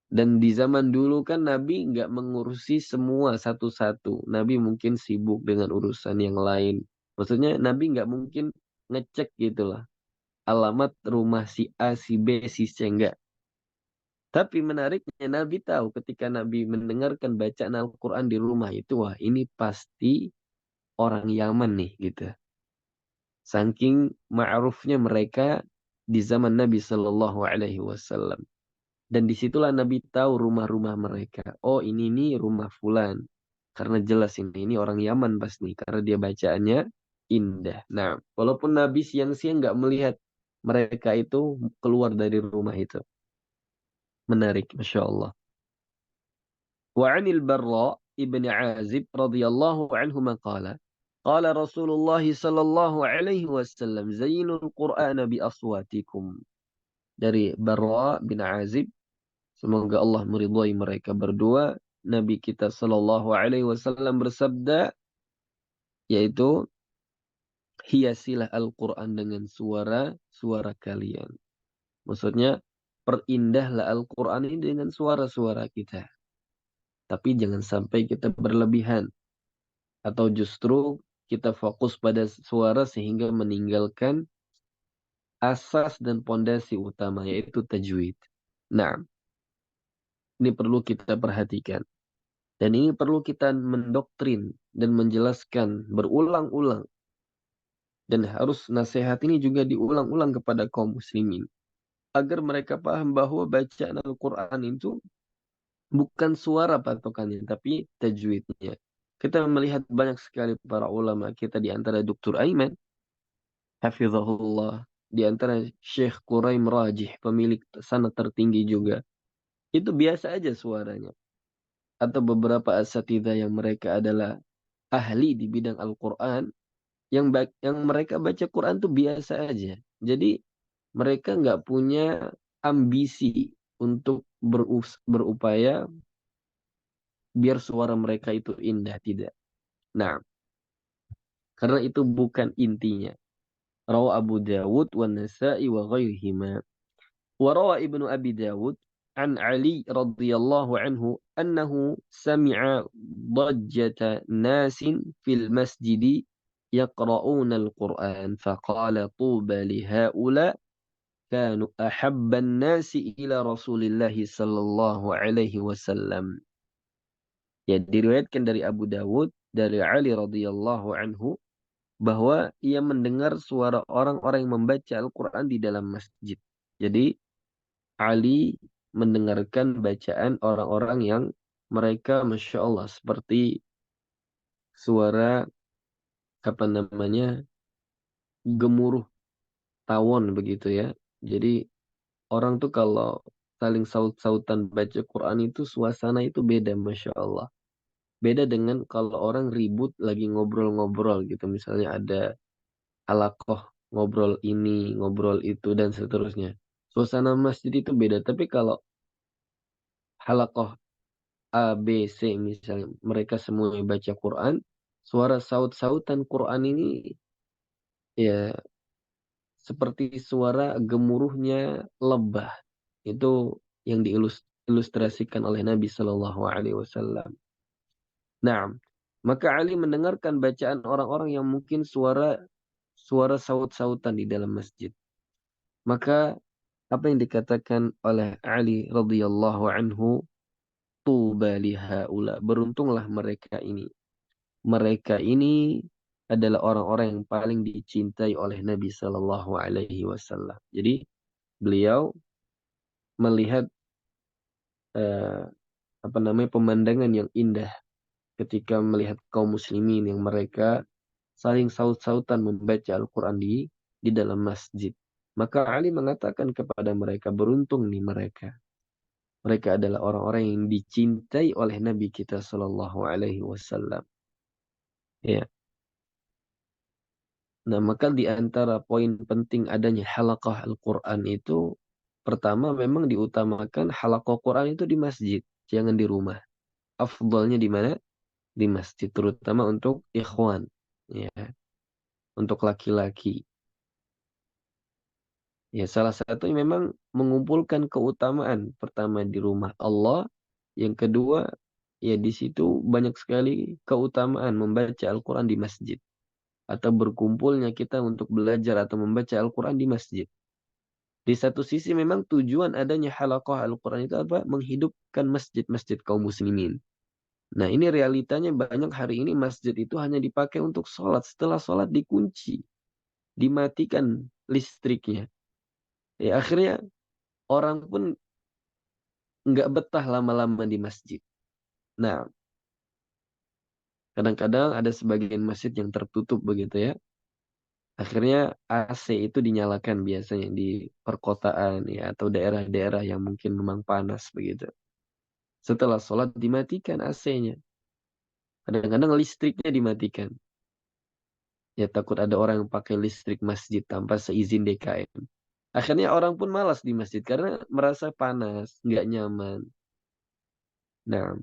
Dan di zaman dulu kan Nabi nggak mengurusi semua satu-satu. Nabi mungkin sibuk dengan urusan yang lain. Maksudnya Nabi nggak mungkin ngecek gitu lah. Alamat rumah si A, si B, si C, enggak. Tapi menariknya Nabi tahu ketika Nabi mendengarkan bacaan Al-Quran di rumah itu, wah ini pasti orang Yaman nih gitu. Saking ma'rufnya mereka di zaman Nabi Shallallahu Alaihi Wasallam. Dan disitulah Nabi tahu rumah-rumah mereka. Oh ini nih rumah Fulan. Karena jelas ini orang Yaman pas nih. Karena dia bacaannya indah. Nah walaupun Nabi siang-siang nggak melihat mereka itu keluar dari rumah itu. Menarik, Masya Allah. وعن البراء ابن عازب رضي الله عنهما قال قال رسول الله صلى الله عليه وسلم زينوا القرآن بأصواتكم. Dari Barra bin Azib, semoga Allah meridhai mereka berdua, Nabi kita Shallallahu Alaihi Wasallam bersabda, yaitu hiasilah Al-Quran dengan suara-suara kalian. Maksudnya perindahlah Al-Quran ini dengan suara-suara kita. Tapi jangan sampai kita berlebihan. Atau justru kita fokus pada suara sehingga meninggalkan asas dan pondasi utama yaitu tajwid. Nah, ini perlu kita perhatikan. Dan ini perlu kita mendoktrin dan menjelaskan berulang-ulang. Dan harus nasihat ini juga diulang-ulang kepada kaum muslimin. Agar mereka paham bahwa bacaan Al-Quran itu bukan suara patokannya, tapi tajwidnya. Kita melihat banyak sekali para ulama kita di antara Dr. Aiman hafizahullah, di antara Syekh Quraim Rajih, pemilik sanad tertinggi juga. Itu biasa aja suaranya. Atau beberapa asatidzah yang mereka adalah ahli di bidang Al-Quran, yang mereka baca Quran tuh biasa aja. Jadi mereka nggak punya ambisi untuk berupaya biar suara mereka itu indah, tidak. Nah, karena itu bukan intinya. Rawa Abu Dawud wa Nasa'i wa ghairihima. وروى ابن أبي داود عن علي رضي الله عنه أنه سمع ضجة ناس في المسجد يقرؤون القرآن فقال طوبى لهؤلاء كانوا أحب الناس إلى رسول الله صلى الله عليه وسلم. Ya, diriwayatkan dari Abu Dawud dari Ali radhiyallahu anhu bahwa ia mendengar suara orang-orang yang membaca Al-Quran di dalam masjid. Jadi Ali mendengarkan bacaan orang-orang yang mereka Masya Allah seperti suara apa namanya gemuruh tawon begitu ya. Jadi orang tuh kalau saling saut-sautan baca Quran itu suasana itu beda Masya Allah. Beda dengan kalau orang ribut lagi ngobrol-ngobrol gitu. Misalnya ada halaqah ngobrol ini, ngobrol itu dan seterusnya. Suasana masjid itu beda. Tapi kalau halaqah A, B, C misalnya mereka semua baca Quran, suara saut-sautan Quran ini ya seperti suara gemuruhnya lebah. Itu yang diilustrasikan oleh Nabi Shallallahu Alaihi Wasallam. Nah, maka Ali mendengarkan bacaan orang-orang yang mungkin suara suara saut-sautan di dalam masjid. Maka apa yang dikatakan oleh Ali radhiyallahu anhu, tuba lihaula, beruntunglah mereka ini. Mereka ini adalah orang-orang yang paling dicintai oleh Nabi Shallallahu Alaihi Wasallam. Jadi beliau melihat eh, apa namanya pemandangan yang indah ketika melihat kaum muslimin yang mereka saling saut-sautan membaca Al-Quran di dalam masjid. Maka Ali mengatakan kepada mereka, beruntung nih mereka. Mereka adalah orang-orang yang dicintai oleh Nabi kita Sallallahu Alaihi Wasallam. Ya. Nah, maka di antara poin penting adanya halaqah Al-Quran itu, pertama memang diutamakan halaqah Quran itu di masjid, jangan di rumah. Afdalnya di mana? Di masjid, terutama untuk ikhwan, ya, untuk laki-laki. Ya, salah satu memang mengumpulkan keutamaan. Pertama di rumah Allah, yang kedua ya di situ banyak sekali keutamaan membaca Al-Quran di masjid. Atau berkumpulnya kita untuk belajar atau membaca Al-Quran di masjid. Di satu sisi memang tujuan adanya halaqah Al-Quran itu apa? Menghidupkan masjid-masjid kaum muslimin. Nah, ini realitanya banyak hari ini masjid itu hanya dipakai untuk sholat. Setelah sholat dikunci, dimatikan listriknya. Ya, akhirnya orang pun nggak betah lama-lama di masjid. Nah, kadang-kadang ada sebagian masjid yang tertutup begitu ya. Akhirnya AC itu dinyalakan biasanya di perkotaan ya atau daerah-daerah yang mungkin memang panas begitu. Setelah sholat dimatikan AC-nya. Kadang-kadang listriknya dimatikan. Ya takut ada orang yang pakai listrik masjid tanpa seizin DKM. Akhirnya orang pun malas di masjid karena merasa panas, nggak nyaman. Nah,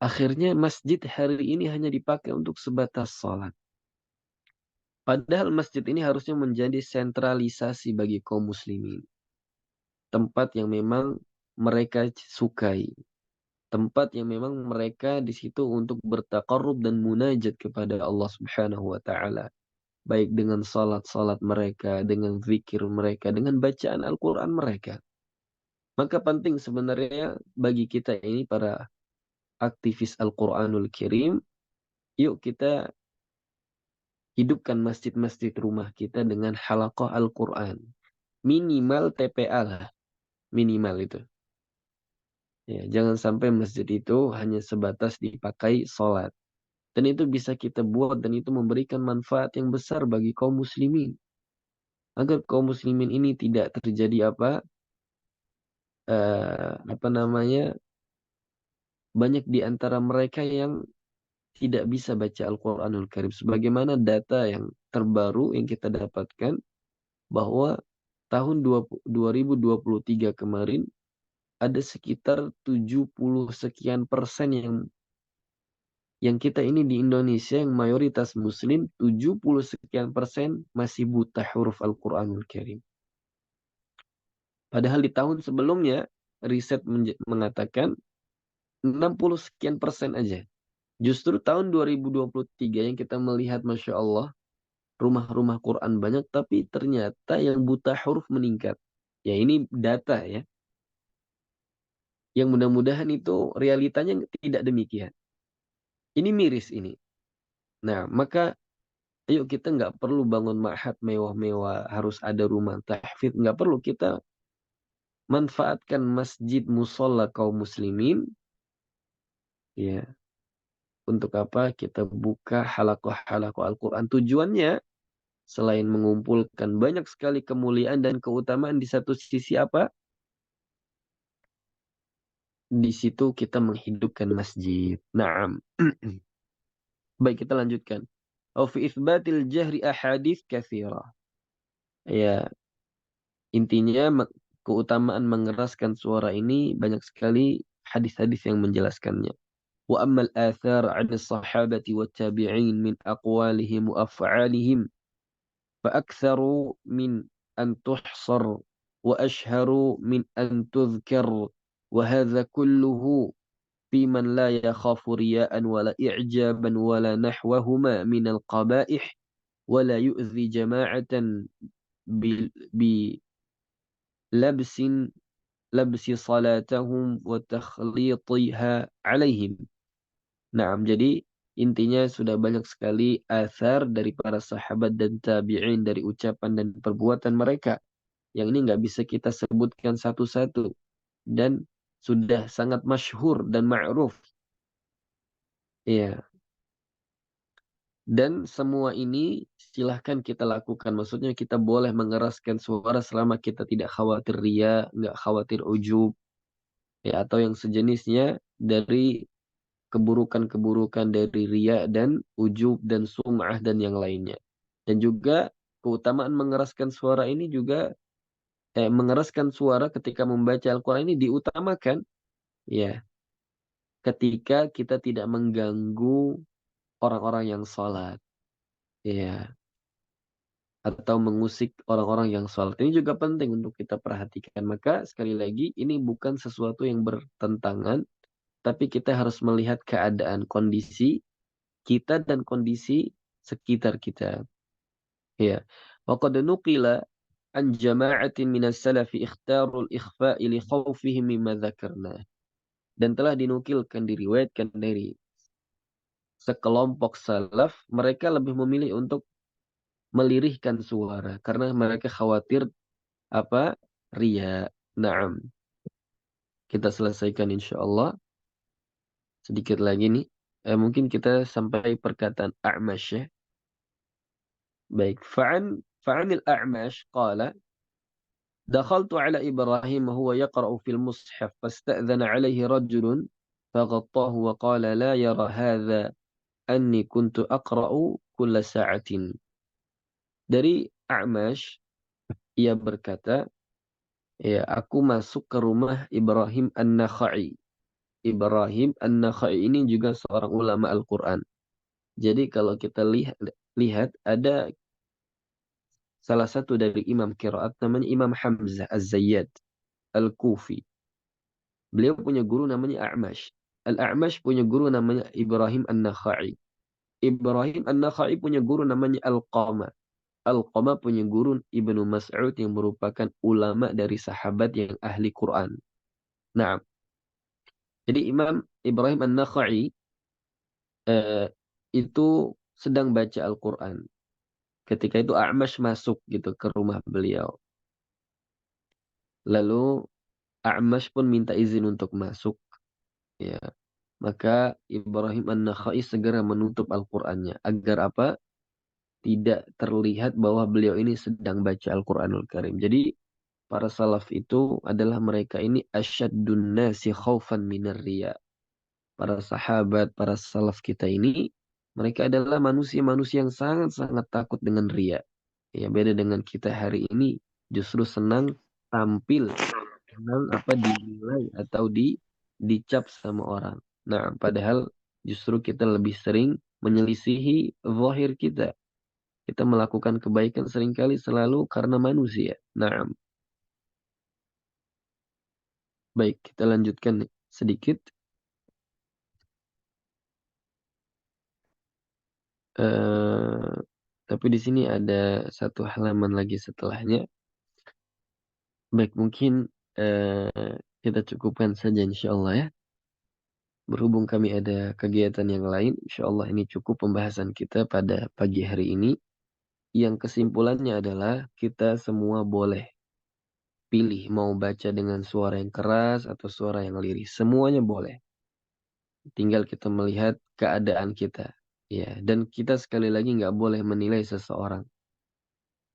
akhirnya masjid hari ini hanya dipakai untuk sebatas sholat. Padahal masjid ini harusnya menjadi sentralisasi bagi kaum muslimin. Tempat yang memang mereka sukai. Tempat yang memang mereka di situ untuk bertaqarrub dan munajat kepada Allah Subhanahu wa taala. Baik dengan salat-salat mereka, dengan zikir mereka, dengan bacaan Al-Qur'an mereka. Maka penting sebenarnya bagi kita ini para aktivis Al-Qur'anul Karim, yuk kita hidupkan masjid-masjid rumah kita dengan halaqah Al-Quran. Minimal TPA lah. Minimal itu. Ya, jangan sampai masjid itu hanya sebatas dipakai sholat. Dan itu bisa kita buat dan itu memberikan manfaat yang besar bagi kaum muslimin. Agar kaum muslimin ini tidak terjadi apa namanya, banyak di antara mereka yang tidak bisa baca Al-Quranul Karim. Sebagaimana data yang terbaru yang kita dapatkan, bahwa tahun 2023 kemarin ada sekitar 70 sekian persen yang kita ini di Indonesia yang mayoritas muslim, 70 sekian persen masih buta huruf Al-Quranul Karim. Padahal di tahun sebelumnya riset mengatakan 60 sekian persen aja. Justru tahun 2023 yang kita melihat Masya Allah rumah-rumah Quran banyak, tapi ternyata yang buta huruf meningkat. Ya ini data ya. Yang mudah-mudahan itu realitanya tidak demikian. Ini miris ini. Nah, maka ayo kita nggak perlu bangun ma'had mewah-mewah, harus ada rumah tahfidz. Nggak perlu. Kita manfaatkan masjid musola kaum muslimin, ya, untuk apa? Kita buka halakoh-halakoh Al-Quran. Tujuannya, selain mengumpulkan banyak sekali kemuliaan dan keutamaan, di satu sisi apa? Di situ kita menghidupkan masjid. Naam. Baik, kita lanjutkan. Au fi itsbatil jahri ahadits katsira. Ya, intinya keutamaan mengeraskan suara ini banyak sekali hadis-hadis yang menjelaskannya. Wa ammal athar 'an as-sahabati wat tabi'in min aqwalihim wa af'alihim fa aktsaru min an tuhsar wa ashharu min an tudhkar wa hadha kulluhu في من لا يخاف رياء ولا إعجابا ولا نحوهما من القبائح ولا يؤذي جماعة بلبس لبس صلاتهم وتخليطها عليهم. Nah, jadi intinya sudah banyak sekali athar dari para sahabat dan tabi'in dari ucapan dan perbuatan mereka. Yang ini nggak bisa kita sebutkan satu-satu. Dan sudah sangat masyhur dan ma'ruf. Iya. Dan semua ini silahkan kita lakukan. Maksudnya kita boleh mengeraskan suara selama kita tidak khawatir ria, nggak khawatir ujub, ya, atau yang sejenisnya dari keburukan-keburukan dari ria dan ujub dan sum'ah dan yang lainnya. Dan juga keutamaan mengeraskan suara ini juga, mengeraskan suara ketika membaca Al-Quran ini diutamakan, ya, ketika kita tidak mengganggu orang-orang yang sholat, ya, atau mengusik orang-orang yang sholat. Ini juga penting untuk kita perhatikan. Maka sekali lagi ini bukan sesuatu yang bertentangan, tapi kita harus melihat keadaan kondisi kita dan kondisi sekitar kita. Ya. Wa qad nuqila an jama'atin minas salafi ikhtarul ikhfa'i li khawfihim mimma dzakarna. Dan telah dinukilkan, diriwayatkan dari sekelompok salaf, mereka lebih memilih untuk melirihkan suara karena mereka khawatir apa? Ria. Naam. Kita selesaikan insyaallah. Sedikit lagi nih. Mungkin kita sampai perkataan A'mash ya. Baik. Fa'anil A'mash qala dakhaltu ala Ibrahim huwa yaqra'u fil mushaf fasta'dhana alayhi rajulun faghattahu wa qala la yara hadha anni kuntu aqra'u kulla sa'atin. Dari A'mash, ia berkata, ya, aku masuk ke rumah Ibrahim An-Nakhai. Ibrahim An-Nakhai ini juga seorang ulama Al-Quran. Jadi kalau kita lihat ada salah satu dari imam qiraat namanya Imam Hamzah Az-Zayyad Al-Kufi. Beliau punya guru namanya A'mash. Al-A'mash punya guru namanya Ibrahim An-Nakhai. Ibrahim An-Nakhai punya guru namanya Al-Qama. Al-Qama punya guru Ibnu Mas'ud yang merupakan ulama dari sahabat yang ahli Quran. Nah, jadi Imam Ibrahim An-Nakhai eh, itu sedang baca Al-Quran. Ketika itu A'mash masuk gitu ke rumah beliau. Lalu A'mash pun minta izin untuk masuk. Ya. Maka Ibrahim An-Nakhai segera menutup Al-Qur'annya. Agar apa? Tidak terlihat bahwa beliau ini sedang baca Al-Quranul Karim. Jadi para salaf itu adalah mereka ini asyaddun nasi khaufan minar riya. Para sahabat, para salaf kita ini, mereka adalah manusia-manusia yang sangat-sangat takut dengan riya. Ya, beda dengan kita hari ini, justru senang tampil, senang apa dinilai atau dicap sama orang. Nah, padahal justru kita lebih sering menyelisihi zahir kita. Kita melakukan kebaikan seringkali selalu karena manusia. Nah, baik, kita lanjutkan sedikit. Eh, tapi di sini ada satu halaman lagi setelahnya. Baik, mungkin kita cukupkan saja insya Allah ya. Berhubung kami ada kegiatan yang lain, insya Allah ini cukup pembahasan kita pada pagi hari ini. Yang kesimpulannya adalah kita semua boleh pilih mau baca dengan suara yang keras atau suara yang lirih. Semuanya boleh. Tinggal kita melihat keadaan kita. Ya, dan kita sekali lagi nggak boleh menilai seseorang.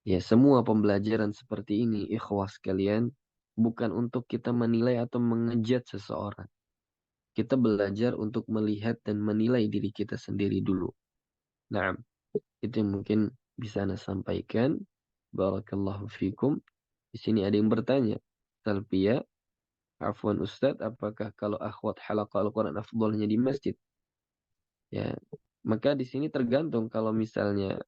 Ya, semua pembelajaran seperti ini, ikhwah sekalian, bukan untuk kita menilai atau mengejat seseorang. Kita belajar untuk melihat dan menilai diri kita sendiri dulu. Nah, itu yang mungkin bisa Anda sampaikan. Barakallahu fikum. Di sini ada yang bertanya. Talpia, afwan Ustadz, apakah kalau akhwat halaqah Al-Quran afdolnya di masjid? Ya, maka di sini tergantung kalau misalnya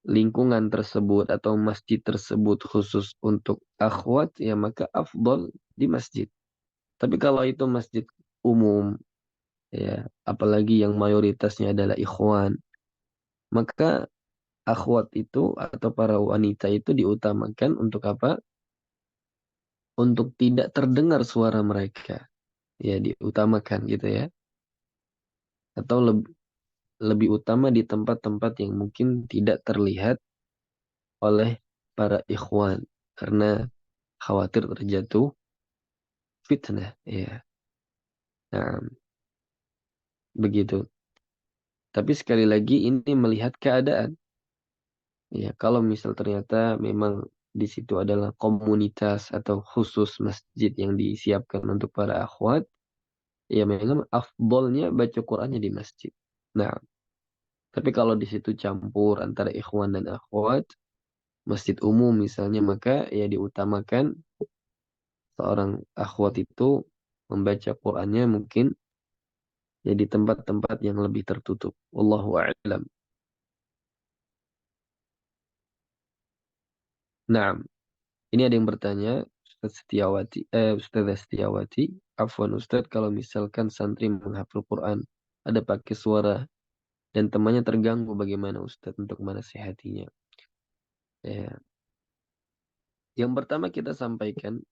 lingkungan tersebut atau masjid tersebut khusus untuk akhwat, ya maka afdol di masjid. Tapi kalau itu masjid umum, ya, apalagi yang mayoritasnya adalah ikhwan, maka akhwat itu atau para wanita itu diutamakan untuk apa? Untuk tidak terdengar suara mereka. Ya, diutamakan gitu ya. Atau lebih utama di tempat-tempat yang mungkin tidak terlihat oleh para ikhwan. Karena khawatir terjatuh fitnah. Ya, nah, begitu. Tapi sekali lagi ini melihat keadaan. Ya, kalau misal ternyata memang di situ adalah komunitas atau khusus masjid yang disiapkan untuk para akhwat, ya memang afdolnya baca Qur'annya di masjid. Nah, tapi kalau di situ campur antara ikhwan dan akhwat, masjid umum misalnya, maka ya diutamakan seorang akhwat itu membaca Qur'annya mungkin ya di tempat-tempat yang lebih tertutup. Wallahu a'lam. Nah, ini ada yang bertanya, Ustazah Setiawati, afwan Ustaz, kalau misalkan santri menghafal Quran, ada pakai suara dan temannya terganggu, bagaimana Ustaz untuk menasihatinya? Ya, yang pertama kita sampaikan,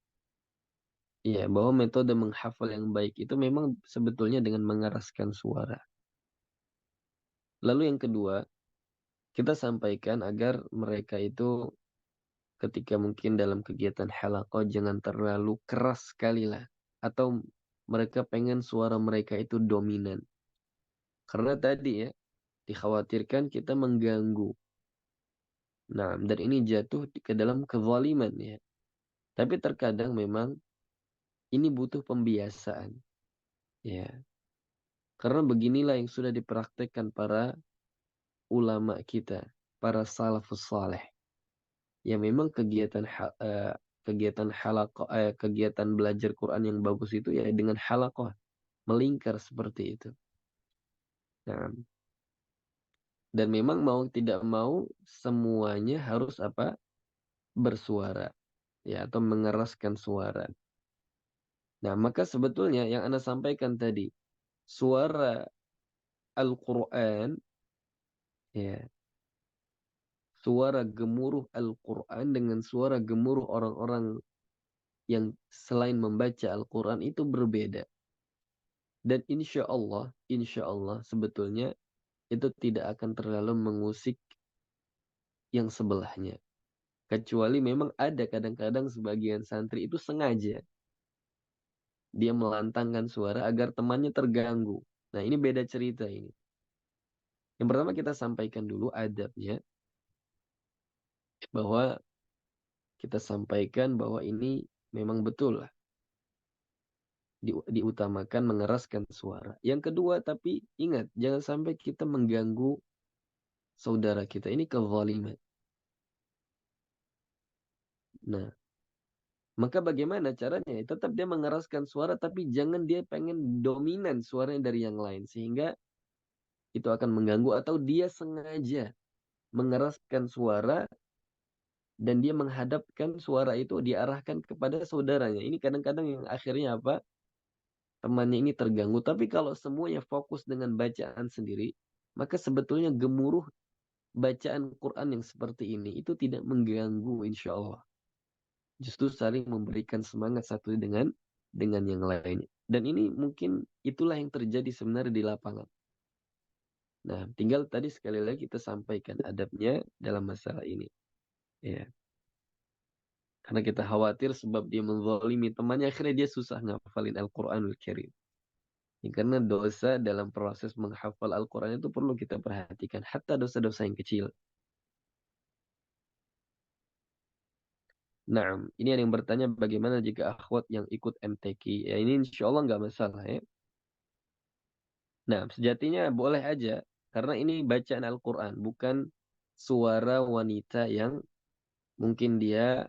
ya, bahwa metode menghafal yang baik itu memang sebetulnya dengan mengeraskan suara. Lalu yang kedua, kita sampaikan agar mereka itu ketika mungkin dalam kegiatan halaqah jangan terlalu keras sekali lah. Atau mereka pengen suara mereka itu dominan. Karena tadi ya, dikhawatirkan kita mengganggu. Nah, dan ini jatuh ke dalam kezaliman ya. Tapi terkadang memang ini butuh pembiasaan. Ya, karena beginilah yang sudah dipraktekkan para ulama kita, para salafus saleh. Ya memang kegiatan halaqah, kegiatan belajar Quran yang bagus itu ya dengan halaqah, melingkar seperti itu. Nah, dan memang mau tidak mau semuanya harus apa? Bersuara ya atau mengeraskan suara. Nah, maka sebetulnya yang Anda sampaikan tadi, suara Al-Qur'an ya, suara gemuruh Al-Qur'an dengan suara gemuruh orang-orang yang selain membaca Al-Qur'an itu berbeda. Dan insya Allah sebetulnya itu tidak akan terlalu mengusik yang sebelahnya. Kecuali memang ada kadang-kadang sebagian santri itu sengaja. Dia melantangkan suara agar temannya terganggu. Nah, ini beda cerita ini. Yang pertama kita sampaikan dulu adabnya. Bahwa kita sampaikan bahwa ini memang betul lah. Diutamakan mengeraskan suara. Yang kedua, tapi ingat, jangan sampai kita mengganggu saudara kita. Ini kezaliman. Nah, maka bagaimana caranya? Tetap dia mengeraskan suara, tapi jangan dia pengen dominan suaranya dari yang lain. Sehingga itu akan mengganggu atau dia sengaja mengeraskan suara dan dia menghadapkan suara itu diarahkan kepada saudaranya. Ini kadang-kadang yang akhirnya apa? Temannya ini terganggu. Tapi kalau semuanya fokus dengan bacaan sendiri, maka sebetulnya gemuruh bacaan Quran yang seperti ini itu tidak mengganggu insya Allah. Justru saling memberikan semangat satu dengan yang lainnya. Dan ini mungkin itulah yang terjadi sebenarnya di lapangan. Nah, tinggal tadi sekali lagi kita sampaikan adabnya dalam masalah ini. Ya. Karena kita khawatir sebab dia menzalimi temannya, akhirnya dia susah ngafalin Al-Quranul Karim. Ya, karena dosa dalam proses menghafal Al-Quran itu perlu kita perhatikan. Hatta dosa-dosa yang kecil. Nah, ini ada yang bertanya bagaimana jika akhwat yang ikut MTQ. Ya ini insya Allah nggak masalah ya. Nah, sejatinya boleh aja. Karena ini bacaan Al-Quran. Bukan suara wanita yang mungkin dia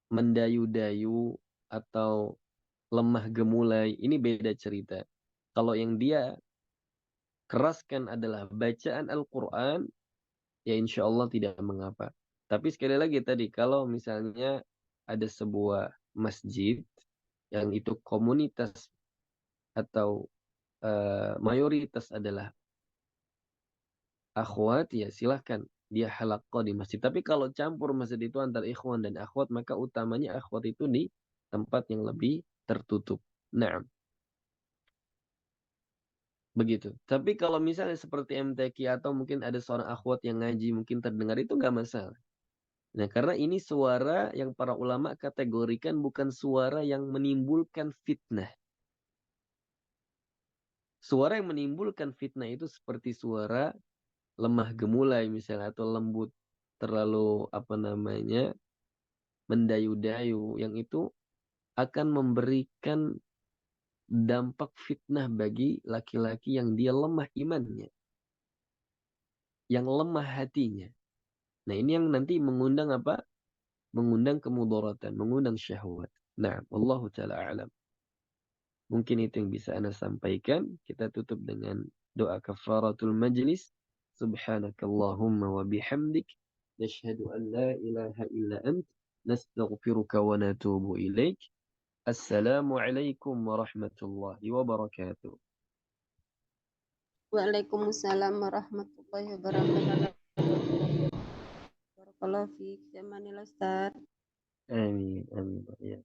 mendayu-dayu atau lemah gemulai. Ini beda cerita. Kalau yang dia keraskan adalah bacaan Al-Quran, ya insya Allah tidak mengapa. Tapi sekali lagi tadi, kalau misalnya ada sebuah masjid yang itu komunitas atau mayoritas adalah akhwat, ya silahkan dia halaqah di masjid. Tapi kalau campur masjid itu antar ikhwan dan akhwat, maka utamanya akhwat itu di tempat yang lebih tertutup. Nah, begitu. Tapi kalau misalnya seperti MTQ atau mungkin ada seorang akhwat yang ngaji mungkin terdengar, itu nggak masalah. Nah, karena ini suara yang para ulama kategorikan bukan suara yang menimbulkan fitnah. Suara yang menimbulkan fitnah itu seperti suara lemah gemulai misalnya atau lembut terlalu apa namanya mendayu-dayu yang itu akan memberikan dampak fitnah bagi laki-laki yang dia lemah imannya, yang lemah hatinya. Nah, ini yang nanti mengundang apa? Mengundang kemudaratan, mengundang syahwat. Nah, Allah taala alam. Mungkin itu yang bisa Anda sampaikan. Kita tutup dengan doa kafaratul majlis. Subhanakallahumma wa bihamdik. Nashhadu an la ilaha illa ant. Nastaghfiruka wa natubu ilaik. Assalamualaikum warahmatullahi wabarakatuh. Waalaikumsalam warahmatullahi wabarakatuh. Barakallahu fiik. Jamanil Ustaz. Amin. Amin. Ya.